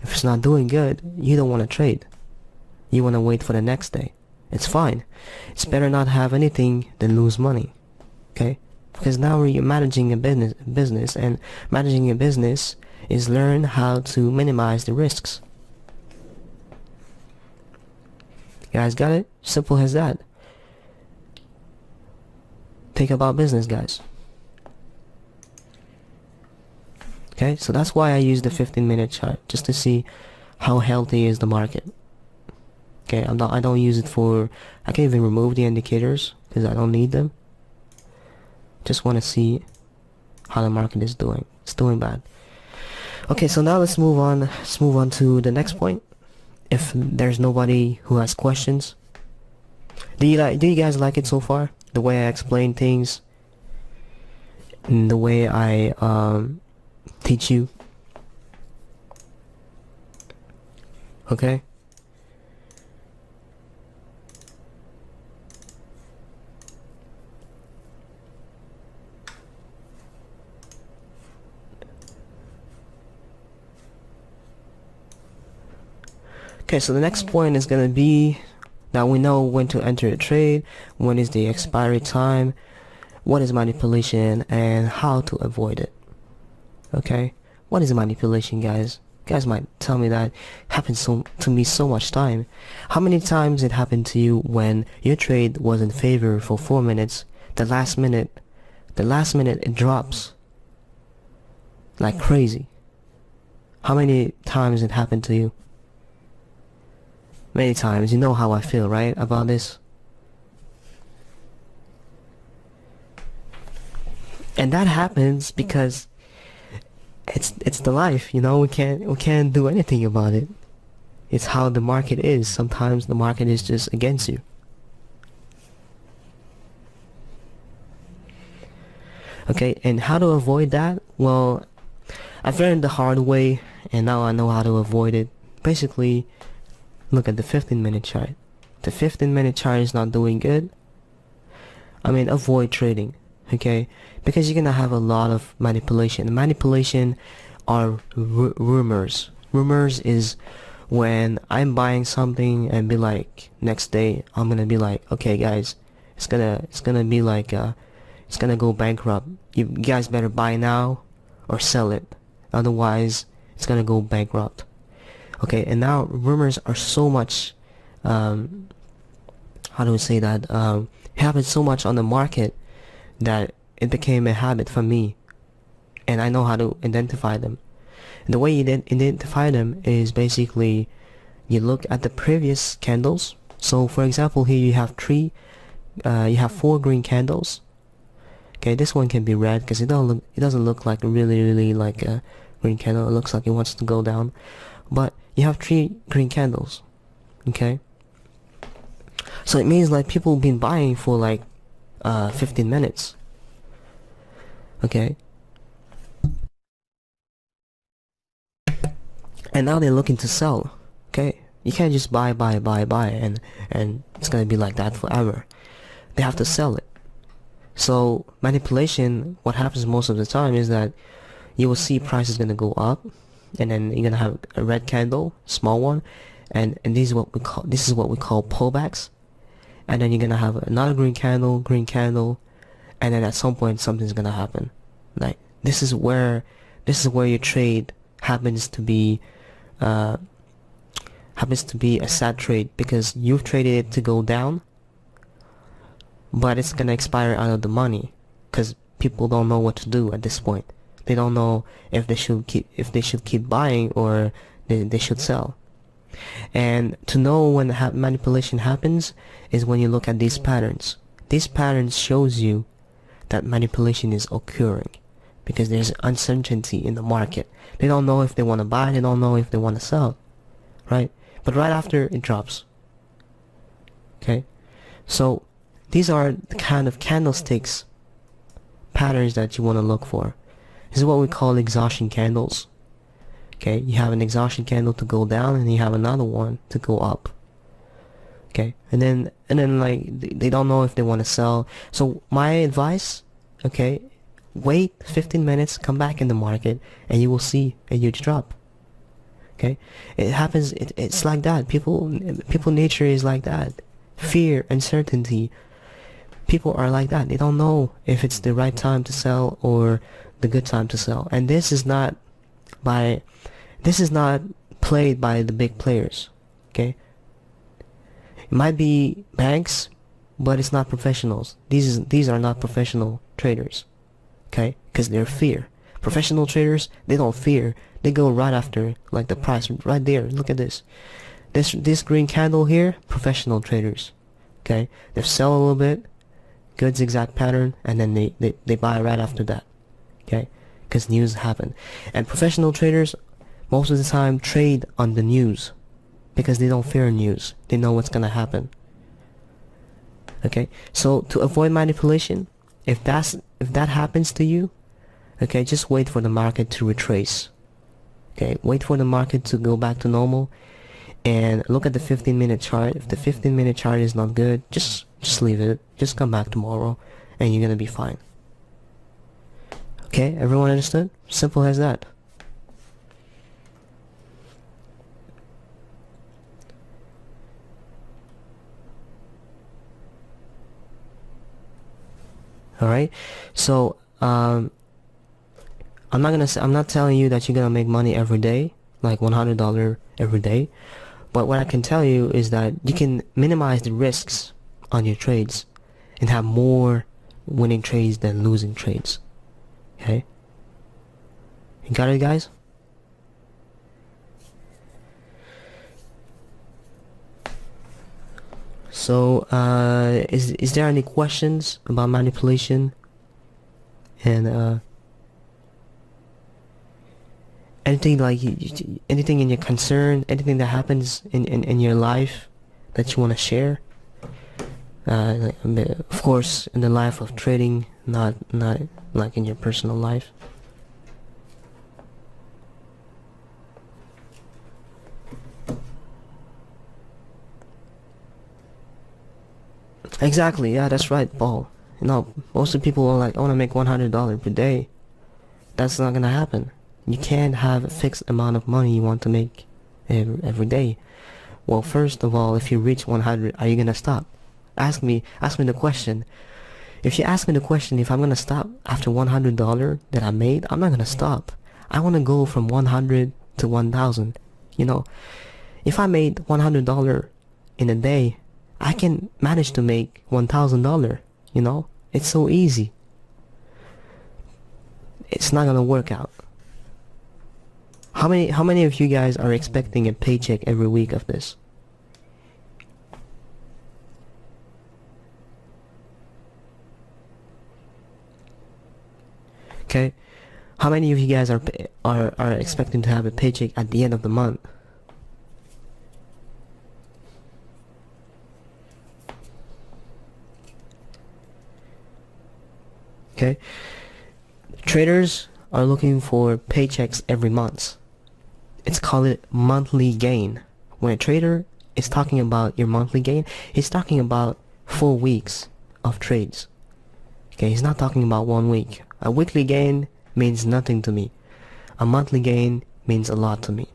if it's not doing good, you don't want to trade. You want to wait for the next day. It's fine. It's better not have anything than lose money, okay? Because now you're managing a business, and managing a business is learn how to minimize the risks. You guys got it? Simple as that. Think about business, guys. Okay, so that's why I use the 15-minute chart, just to see how healthy is the market. Okay, I don't use it for, I can even remove the indicators because I don't need them. Just want to see how the market is doing. It's doing bad. Okay, so now let's move on. Let's move on to the next point. If there's nobody who has questions, do you guys like it so far? The way I explain things, and the way I teach you. Okay. Okay, so the next point is going to be that we know when to enter a trade, when is the expiry time, what is manipulation, and how to avoid it. Okay, what is manipulation, guys? You guys might tell me that happens to me so much time. How many times it happened to you when your trade was in favor for 4 minutes, the last minute it drops like crazy? How many times it happened to you? Many times. You know how I feel, right, about this? And that happens because it's the life, you know. We can't do anything about it. It's how the market is. Sometimes the market is just against you. Okay, and how to avoid that? Well, I've learned the hard way, and now I know how to avoid it. Basically, look at the 15-minute chart. The 15-minute chart is not doing good. I mean, avoid trading, okay? Because you're gonna have a lot of manipulation. Manipulation are rumors. Rumors is when I'm buying something and be like, next day I'm gonna be like, okay guys, it's gonna be like it's gonna go bankrupt. You guys better buy now or sell it, otherwise it's gonna go bankrupt. Okay, and now rumors are so much, how do we say that, happen so much on the market that it became a habit for me, and I know how to identify them. And the way you identify them is basically you look at the previous candles. So for example, here you have you have 4 green candles. Okay, this one can be red because it doesn't look like really like a green candle. It looks like it wants to go down, but you have 3 green candles. Okay, so it means like people have been buying for like 15 minutes. Okay, and now they're looking to sell. Okay, you can't just buy and it's gonna be like that forever. They have to sell it. So manipulation, what happens most of the time is that you will see price is gonna go up, and then you're gonna have a red candle, small one, and this is what we call pullbacks. and then you're gonna have another green candle, and then at some point something's gonna happen. Like this is where your trade happens to be a sad trade, because you've traded it to go down, but it's gonna expire out of the money, because people don't know what to do at this point. They don't know if they should keep buying or they should sell. And to know when manipulation happens is when you look at these patterns. These patterns shows you that manipulation is occurring, because there's uncertainty in the market. They don't know if they want to buy, they don't know if they want to sell, right? But right after it drops. Okay, so these are the kind of candlesticks patterns that you want to look for. This is what we call exhaustion candles. Okay, you have an exhaustion candle to go down, and you have another one to go up. Okay, and then like they don't know if they want to sell. So my advice, okay, wait 15 minutes, come back in the market, and you will see a huge drop. Okay, it happens. It's like that. People nature is like that. Fear, uncertainty. People are like that. They don't know if it's the right time to sell or the good time to sell. And this is not played by the big players. Okay, it might be banks, but it's not professionals. These are not professional traders. Okay, because they're fear. Professional traders, they don't fear. They go right after, like the price right there. Look at this. This green candle here, professional traders. Okay, they sell a little bit, good zigzag pattern, and then they buy right after that. Okay, because news happen. And professional traders most of the time trade on the news, because they don't fear news. They know what's gonna happen. Okay, so to avoid manipulation, if that happens to you, okay, just wait for the market to retrace. Okay, wait for the market to go back to normal, and look at the 15-minute chart. If the 15-minute chart is not good, just leave it. Just come back tomorrow, and you're gonna be fine. Okay, everyone understood? Simple as that. All right, so I'm not telling you that you're gonna make money every day, like $100 every day, but what I can tell you is that you can minimize the risks on your trades and have more winning trades than losing trades. Okay, you got it, guys? So is there any questions about manipulation and anything, like anything in your concern, anything that happens in your life that you want to share? Like, of course, in the life of trading, not like in your personal life. Exactly, yeah, that's right, Paul. You know, most of the people are like, I want to make $100 per day. That's not gonna happen. You can't have a fixed amount of money you want to make every day. Well, first of all, if you reach 100, are you gonna stop? Ask me the question. If you ask me the question if I'm gonna stop after $100 that I made, I'm not gonna stop. I want to go from 100 to 1,000. You know, if I made $100 in a day, I can manage to make $1,000. You know, it's so easy. It's not gonna work out. How many of you guys are expecting a paycheck every week of this? Okay, how many of you guys are expecting to have a paycheck at the end of the month? Okay, traders are looking for paychecks every month. It's called monthly gain. When a trader is talking about your monthly gain, he's talking about 4 weeks of trades. Okay, he's not talking about 1 week. A weekly gain means nothing to me. A monthly gain means a lot to me.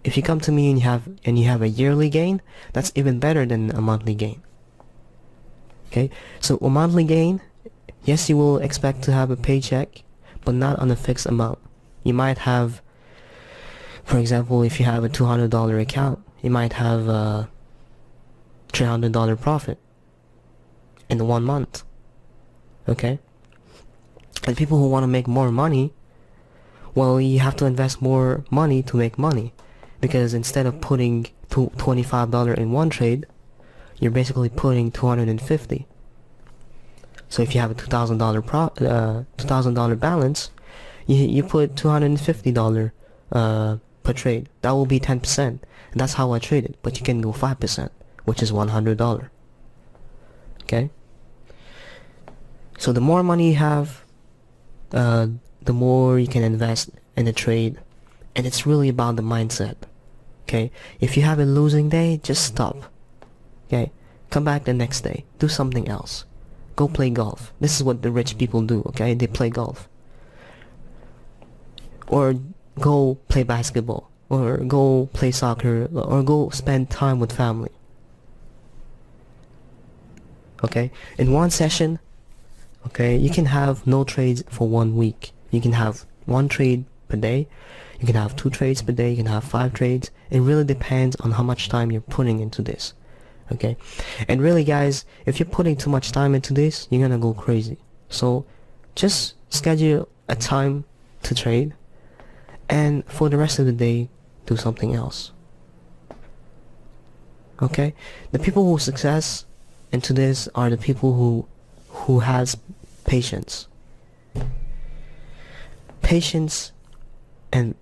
If you come to me and you have a yearly gain, that's even better than a monthly gain. Okay, so a monthly gain, yes, you will expect to have a paycheck, but not on a fixed amount. You might have, for example, if you have a $200 account, you might have a $300 profit in 1 month. Okay, and people who want to make more money, well, you have to invest more money to make money, because instead of putting $25 in one trade, you're basically putting 250. So if you have a $2,000 balance, you put $250 per trade. That will be 10%. And that's how I trade it. But you can go 5%, which is $100. Okay. So the more money you have, the more you can invest in a trade, and it's really about the mindset. Okay. If you have a losing day, just stop. Okay. Come back the next day. Do something else. Go play golf. This is what the rich people do. Okay. They play golf. Or go play basketball, or go play soccer, or go spend time with family. Okay, in one session, okay, you can have no trades for 1 week. You can have one trade per day, you can have 2 trades per day, you can have 5 trades. It really depends on how much time you're putting into this. Okay, and really guys, if you're putting too much time into this, you're gonna go crazy. So just schedule a time to trade, and for the rest of the day, do something else. Okay, the people who success into this are the people who has patience and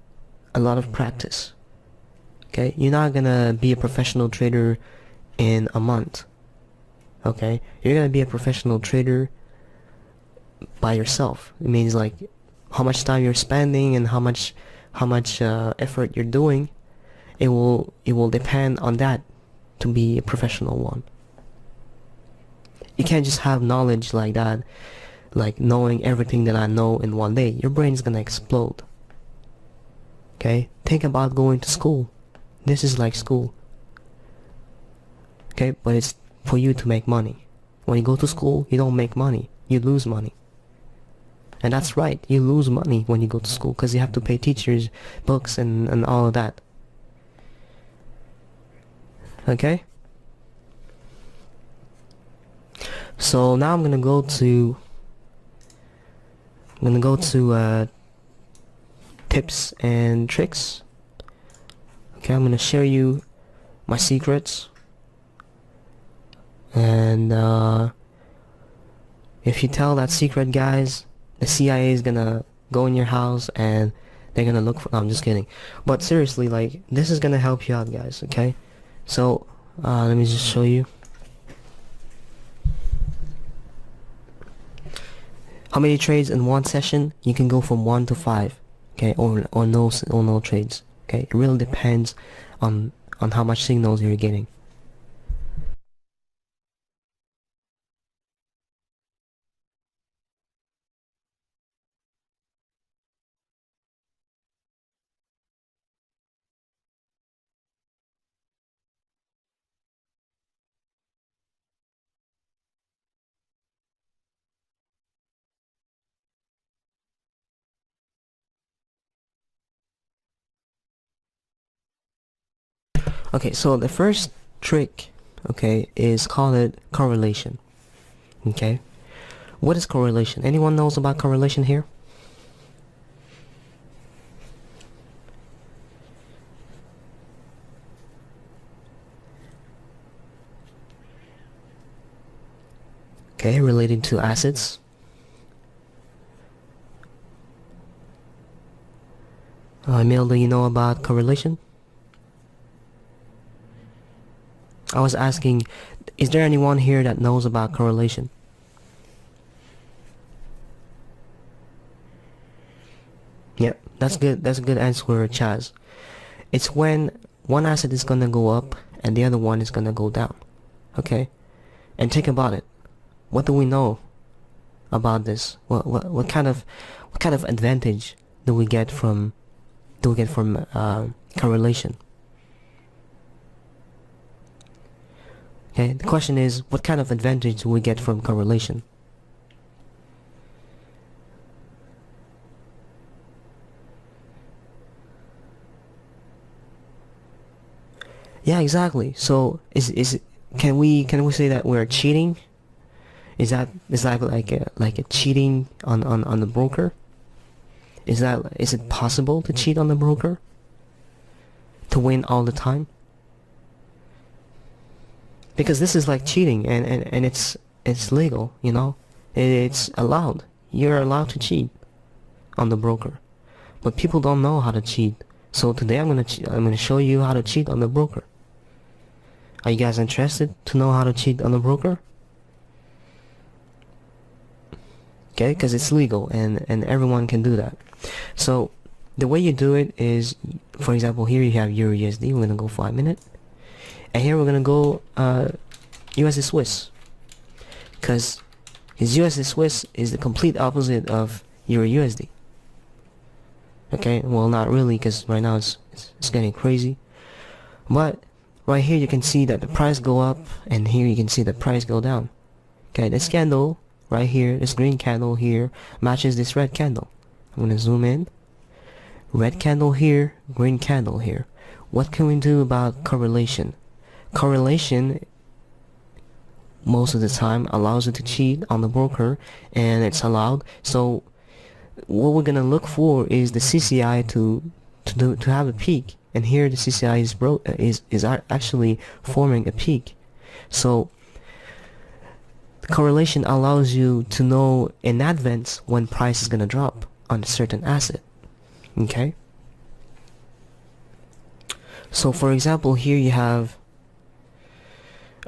a lot of practice. Okay, you're not gonna be a professional trader in a month. Okay, you're gonna be a professional trader by yourself. It means like how much time you're spending and how much effort you're doing. It will depend on that to be a professional one. You can't just have knowledge like that, like knowing everything that I know in one day. Your brain's gonna explode. Okay, think about going to school. This is like school. Okay, but it's for you to make money. When you go to school, you don't make money, you lose money. And that's right, you lose money when you go to school, because you have to pay teachers, books, and all of that. Okay? So now I'm gonna go to tips and tricks. Okay, I'm gonna share you my secrets, and if you tell that secret, guys, the CIA is gonna go in your house and they're gonna look for. No, I'm just kidding. But seriously, like, this is gonna help you out, guys. Okay, so let me just show you. How many trades in one session? You can go from 1 to 5, okay, or no trades. Okay, it really depends on how much signals you're getting. Okay, so the first trick, okay, is called correlation. Okay, what is correlation? Anyone knows about correlation here? Okay, relating to assets. Emil, do you know about correlation? I was asking, is there anyone here that knows about correlation? Yep, that's good. That's a good answer, Chaz. It's when one asset is gonna go up and the other one is gonna go down. Okay, and think about it. What do we know about this? What kind of advantage do we get from correlation? Okay, the question is, what kind of advantage do we get from correlation? Yeah, exactly. So can we say that we're cheating? Is that like a cheating on the broker? Is it possible to cheat on the broker? To win all the time? Because this is like cheating, and it's legal, you know? It's allowed. You're allowed to cheat on the broker. But people don't know how to cheat. So today I'm gonna show you how to cheat on the broker. Are you guys interested to know how to cheat on the broker? Okay, because it's legal and everyone can do that. So the way you do it is, for example, here you have Euro USD. We're gonna go 5 minute, and here we're gonna go USD Swiss, because USD Swiss is the complete opposite of Euro USD. Okay, well, not really, because right now it's getting crazy, but right here you can see that the price go up, and here you can see the price go down. Okay, this candle right here, this green candle here, matches this red candle. I'm gonna zoom in. Red candle here, green candle here. What can we do about correlation? Correlation most of the time allows you to cheat on the broker, and it's allowed. So what we're gonna look for is the CCI to have a peak, and here the CCI is actually forming a peak. So correlation allows you to know in advance when price is gonna drop on a certain asset. Okay, so for example, here you have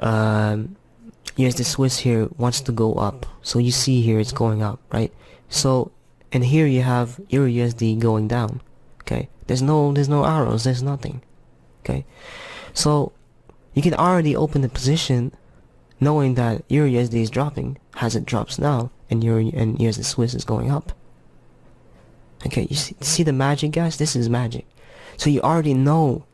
USD Swiss here wants to go up, so you see here it's going up, right? So, and here you have Euro USD going down. Okay, there's no arrows, there's nothing. Okay, so you can already open the position knowing that Euro USD is dropping as it drops now, and USD Swiss is going up. Okay, you see the magic, guys? This is magic. So you already know,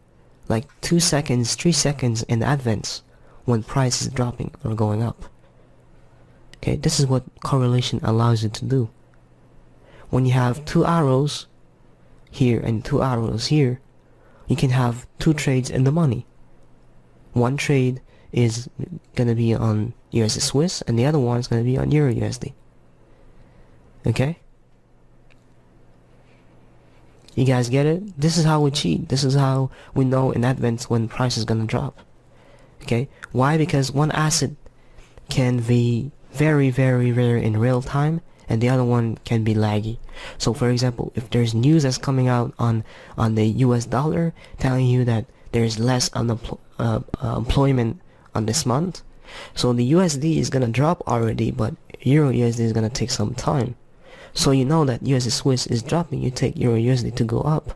like 2 seconds, 3 seconds in advance when price is dropping or going up. Okay, this is what correlation allows you to do. When you have 2 arrows here and 2 arrows here, you can have 2 trades in the money. One trade is gonna be on USD Swiss, and the other one is gonna be on Euro USD. Okay? You guys get it? This is how we cheat. This is how we know in advance when price is gonna drop. Okay? Why? Because one asset can be very, very rare in real time, and the other one can be laggy. So for example, if there's news that's coming out on the US dollar telling you that there's less employment on this month, so the USD is gonna drop already, but Euro USD is gonna take some time. So you know that USD Swiss is dropping, you take Euro USD to go up.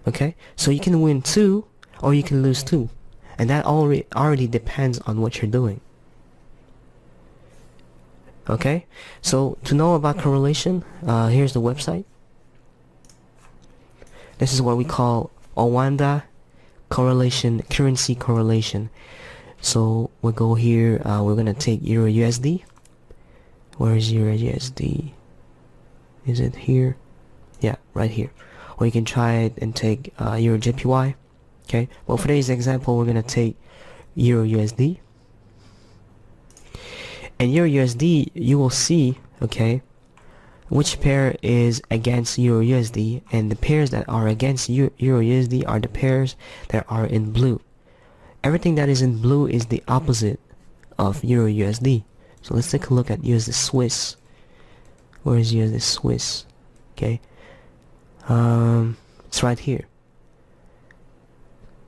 Okay, so you can win 2 or you can lose 2, and that already depends on what you're doing. Okay, so to know about correlation, here's the website. This is what we call Owanda correlation, currency correlation. So we'll go here, we're gonna take Euro USD. Where is Euro USD? Is it here? Yeah, right here. Or you can try it and take Euro JPY. Okay, well, for today's example, we're gonna take Euro USD. And Euro USD, you will see, okay, which pair is against Euro USD, and the pairs that are against Euro USD are the pairs that are in blue. Everything that is in blue is the opposite of Euro USD. So let's take a look at USD Swiss. Where is USD Swiss? Okay, it's right here.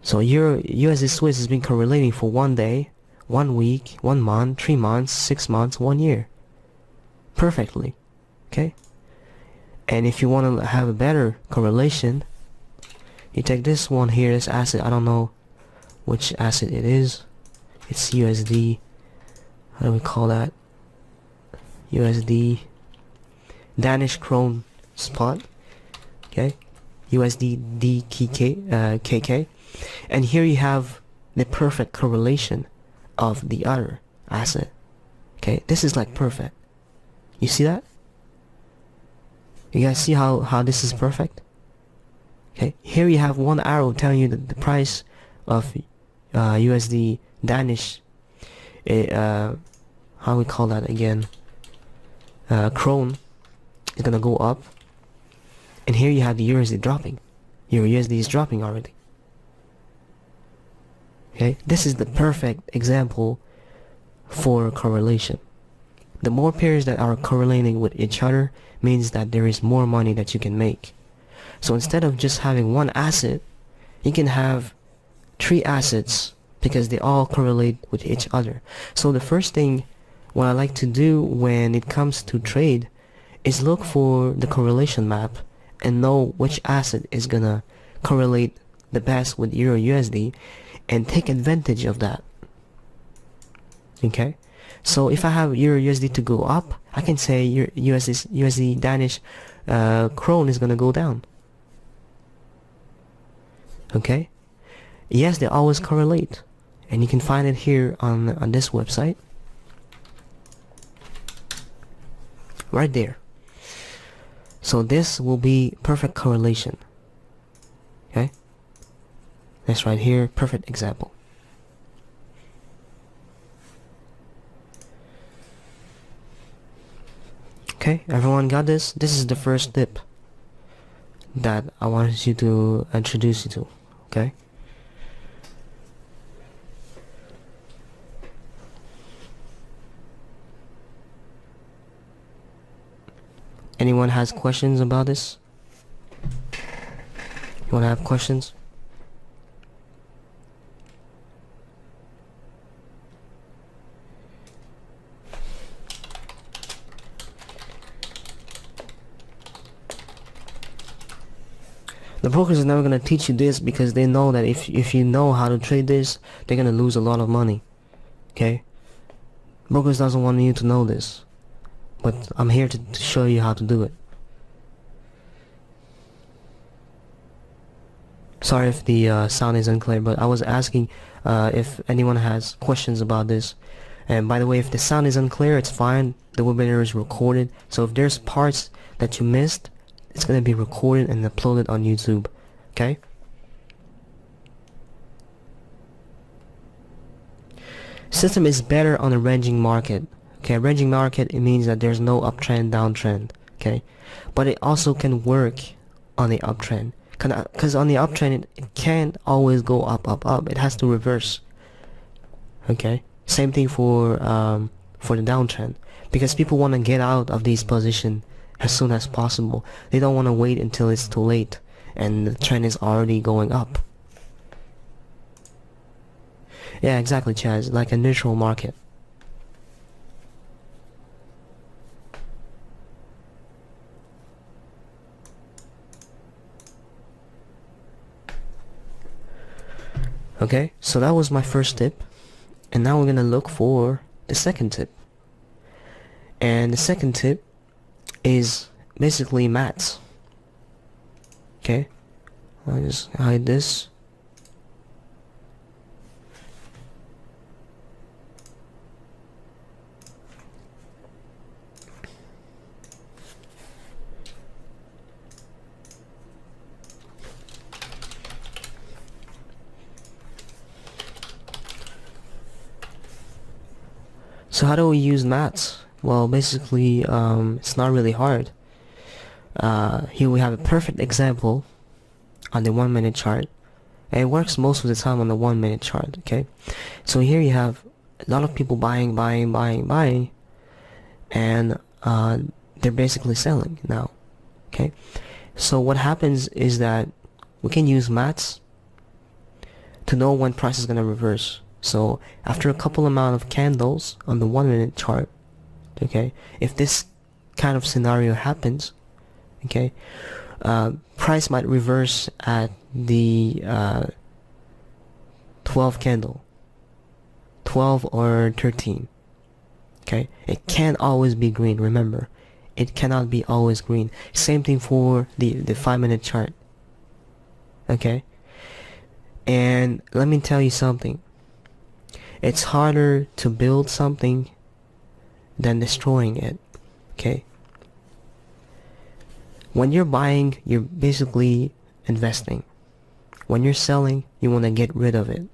So USD Swiss has been correlating for 1 day, 1 week, 1 month, 3 months, 6 months, 1 year, perfectly. Okay, and if you want to have a better correlation, you take this one here, this asset. I don't know which asset it is. It's USD, how do we call that? USD Danish krone spot. Okay, USD DKK, KK. And here you have the perfect correlation of the other asset. Okay, this is like perfect. You see that? You guys see how this is perfect? Okay, here you have one arrow telling you that the price of USD Danish, how we call that again, krone, is gonna go up, and here you have the USD dropping. Your USD is dropping already. Okay, this is the perfect example for correlation. The more pairs that are correlating with each other means that there is more money that you can make. So instead of just having one asset, you can have 3 assets because they all correlate with each other. So the first thing what I like to do when it comes to trade is look for the correlation map and know which asset is gonna correlate the best with Euro USD and take advantage of that. Okay, so if I have Euro USD to go up, I can say USD Danish krone is gonna go down. Okay, yes, they always correlate, and you can find it here on this website right there. So this will be perfect correlation. Okay, that's right here, perfect example. Okay, everyone got this? This is the first tip that I wanted you to introduce you to. Okay, anyone has questions about this? You wanna have questions? The brokers are never gonna teach you this because they know that if you know how to trade this, they're gonna lose a lot of money. Okay? Brokers doesn't want you to know this, but I'm here to show you how to do it. Sorry if the sound is unclear, but I was asking if anyone has questions about this. And by the way, if the sound is unclear, it's fine. The webinar is recorded, so if there's parts that you missed, it's gonna be recorded and uploaded on YouTube. Okay? System is better on a ranging market. Okay, a ranging market, it means that there's no uptrend, downtrend. Okay, but it also can work on the uptrend. Because on the uptrend, it can't always go up, up, up. It has to reverse. Okay, same thing for the downtrend. Because people want to get out of these positions as soon as possible. They don't want to wait until it's too late and the trend is already going up. Yeah, exactly, Chaz, like a neutral market. Okay, so that was my first tip, and now we're gonna look for the second tip. And the second tip is basically mats. Okay, I'll just hide this. So how do we use mats? Well, basically, it's not really hard. Here we have a perfect example on the 1 minute chart, and it works most of the time on the 1 minute chart. Okay, so here you have a lot of people buying, and they're basically selling now. Okay, so what happens is that we can use mats to know when price is gonna reverse. So after a couple amount of candles on the 1 minute chart, okay, if this kind of scenario happens, okay, price might reverse at the 12 candle, 12 or 13. Okay, it can't always be green. Remember, it cannot be always green. Same thing for the 5 minute chart. Okay, And let me tell you something. It's harder to build something than destroying it. Okay? When you're buying, you're basically investing. When you're selling, you want to get rid of it.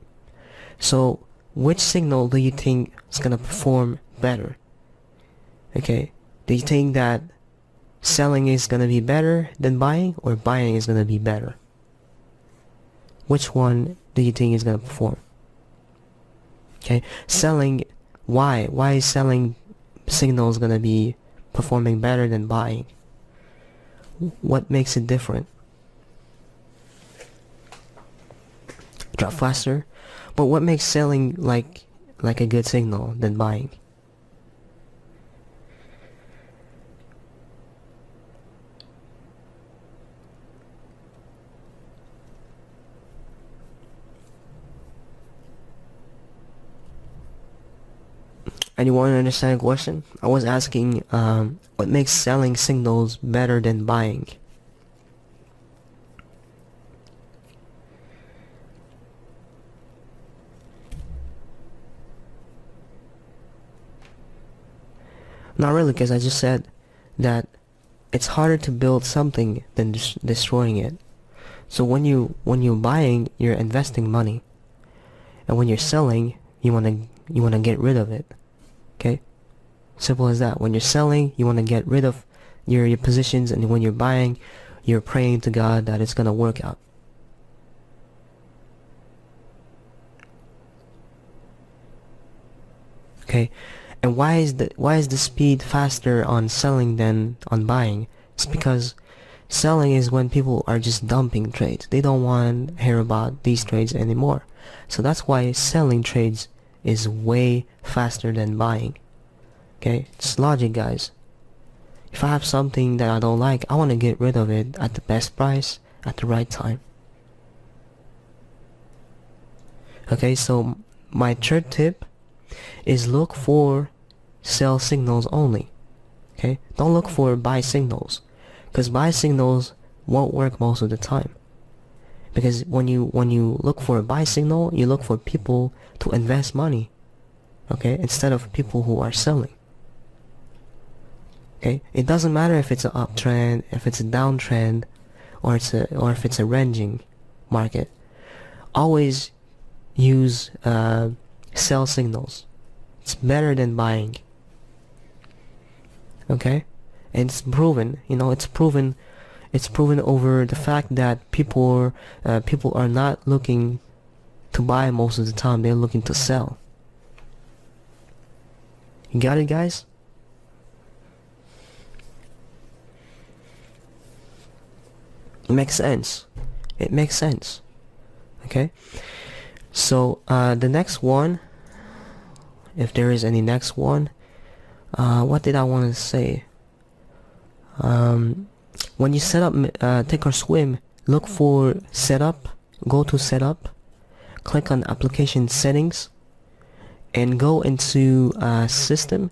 So, which signal do you think is going to perform better? Okay? Do you think that selling is going to be better than buying, or buying is going to be better? Which one do you think is going to perform? Okay? Selling, why? Why is selling signals going to be performing better than buying? What makes it different? Drop faster? But what makes selling like a good signal than buying? Anyone understand the question? I was asking what makes selling signals better than buying? Not really, because I just said that it's harder to build something than destroying it. So when you're buying, you're investing money, and when you're selling, you wanna get rid of it. Okay, simple as that. When you're selling, you wanna get rid of your positions, and when you're buying, you're praying to God that it's gonna work out. Okay, and why is the speed faster on selling than on buying? It's because selling is when people are just dumping trades. They don't want to hear about these trades anymore. So that's why selling trades is way faster than buying. Okay, it's logic, guys. If I have something that I don't like, I want to get rid of it at the best price at the right time. Okay, so my third tip is look for sell signals only. Okay, don't look for buy signals, because buy signals won't work most of the time. Because when you look for a buy signal, you look for people to invest money, okay, instead of people who are selling. Okay, it doesn't matter if it's an uptrend, if it's a downtrend, or if it's a ranging market. Always use sell signals. It's better than buying. Okay, and it's proven. It's proven over the fact that people are not looking to buy most of the time. They're looking to sell. You got it, guys? It makes sense. It makes sense. Okay, so the next one, if there is any next one, what did I want to say? When you set up take or swim, look for setup, go to setup, click on application settings, and go into system.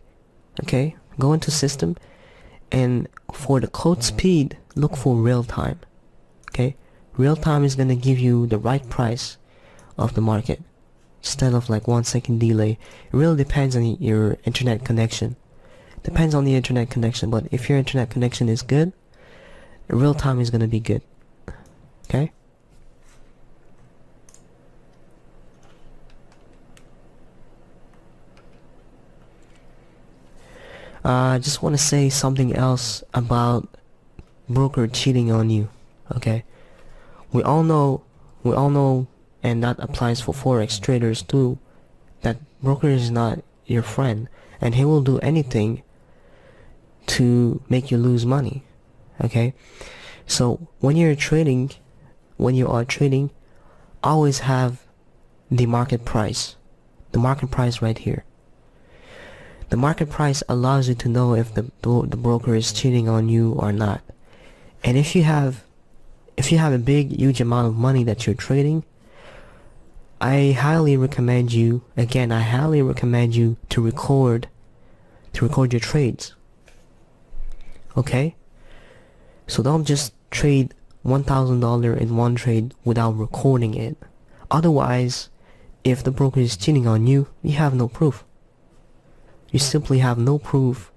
Okay, go into system, and for the code speed, look for real time. Okay, real time is gonna give you the right price of the market instead of like 1 second delay. It really depends on your internet connection. Depends on the internet connection, but if your internet connection is good, real time is gonna be good. Okay? I just want to say something else about broker cheating on you. Okay? We all know, and that applies for forex traders too, that broker is not your friend, and he will do anything to make you lose money. Okay, so when you are trading, always have the market price right here. The market price allows you to know if the broker is cheating on you or not. And if you have a huge amount of money that you're trading, I highly recommend you to record your trades. Okay? So don't just trade $1,000 in one trade without recording it. Otherwise, if the broker is cheating on you, you have no proof. You simply have no proof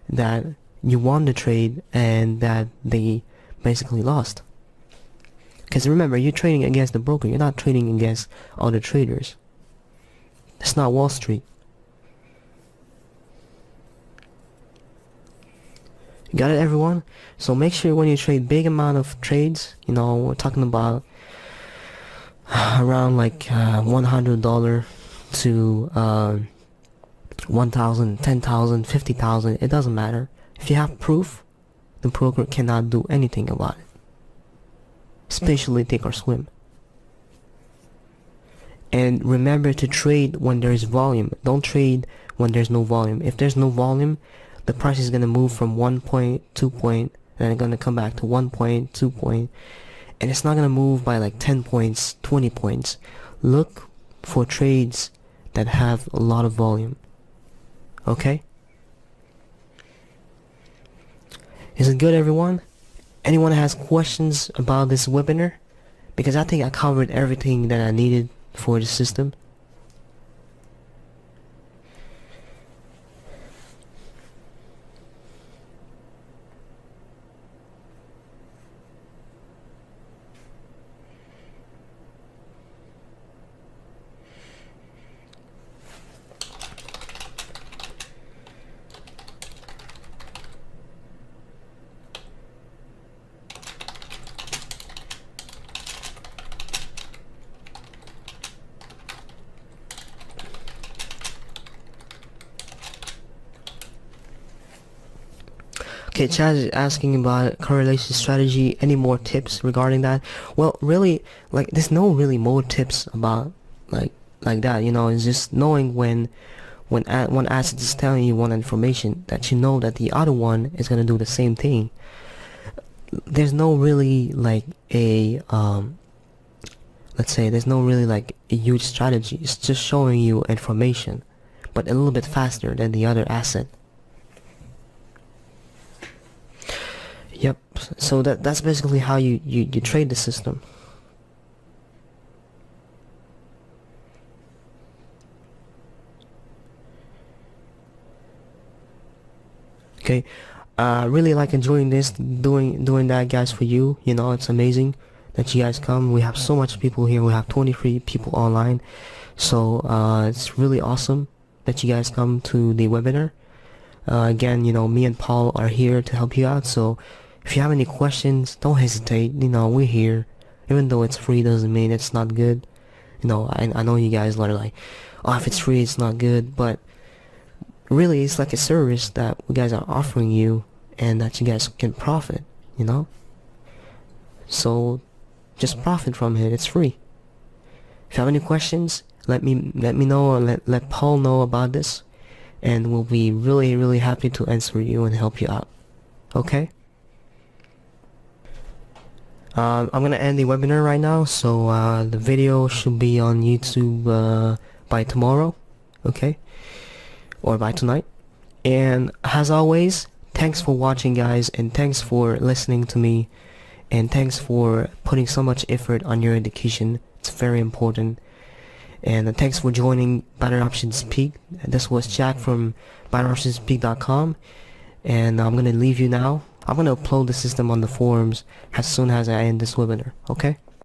that you won the trade and that they basically lost. Because remember, you're trading against the broker. You're not trading against other traders. It's not Wall Street. You got it, everyone? So make sure when you trade big amount of trades, you know, we're talking about around like $100 to $1,000, $10,000, $50,000. It doesn't matter. If you have proof, the broker cannot do anything about it. Especially take or swim. And remember to trade when there's volume. Don't trade when there's no volume. If there's no volume, the price is going to move from 1 point, 2 point, and then it's going to come back to 1 point, 2 point, and it's not going to move by like 10 points, 20 points. Look for trades that have a lot of volume. Okay? Is it good, everyone? Anyone has questions about this webinar? Because I think I covered everything that I needed for the system. Okay, Chad is asking about correlation strategy. Any more tips regarding that? Well, really, like, there's no really more tips about like that. You know, it's just knowing when one asset is telling you one information, that you know that the other one is gonna do the same thing. There's no really like a let's say there's no really like a huge strategy. It's just showing you information, but a little bit faster than the other asset. Yep. So that's basically how you trade the system. Okay. Really like enjoying this, doing that, guys, for you. You know, it's amazing that you guys come. We have so much people here. We have 23 people online. So it's really awesome that you guys come to the webinar. Again, you know, me and Paul are here to help you out. So if you have any questions, don't hesitate. You know, we're here. Even though it's free doesn't mean it's not good. You know, I know you guys are like, oh, if it's free it's not good, but really it's like a service that we guys are offering you and that you guys can profit, you know? So just profit from it. It's free. If you have any questions, let me know, or let Paul know about this, and we'll be really happy to answer you and help you out. Okay? I'm gonna end the webinar right now, so the video should be on YouTube by tomorrow, okay? Or by tonight. And as always, thanks for watching, guys, and thanks for listening to me, and thanks for putting so much effort on your education. It's very important. And thanks for joining Binary Options Peak. This was Jack from BinaryOptionsPeak.com, and I'm gonna leave you now. I'm gonna upload the system on the forums as soon as I end this webinar, okay?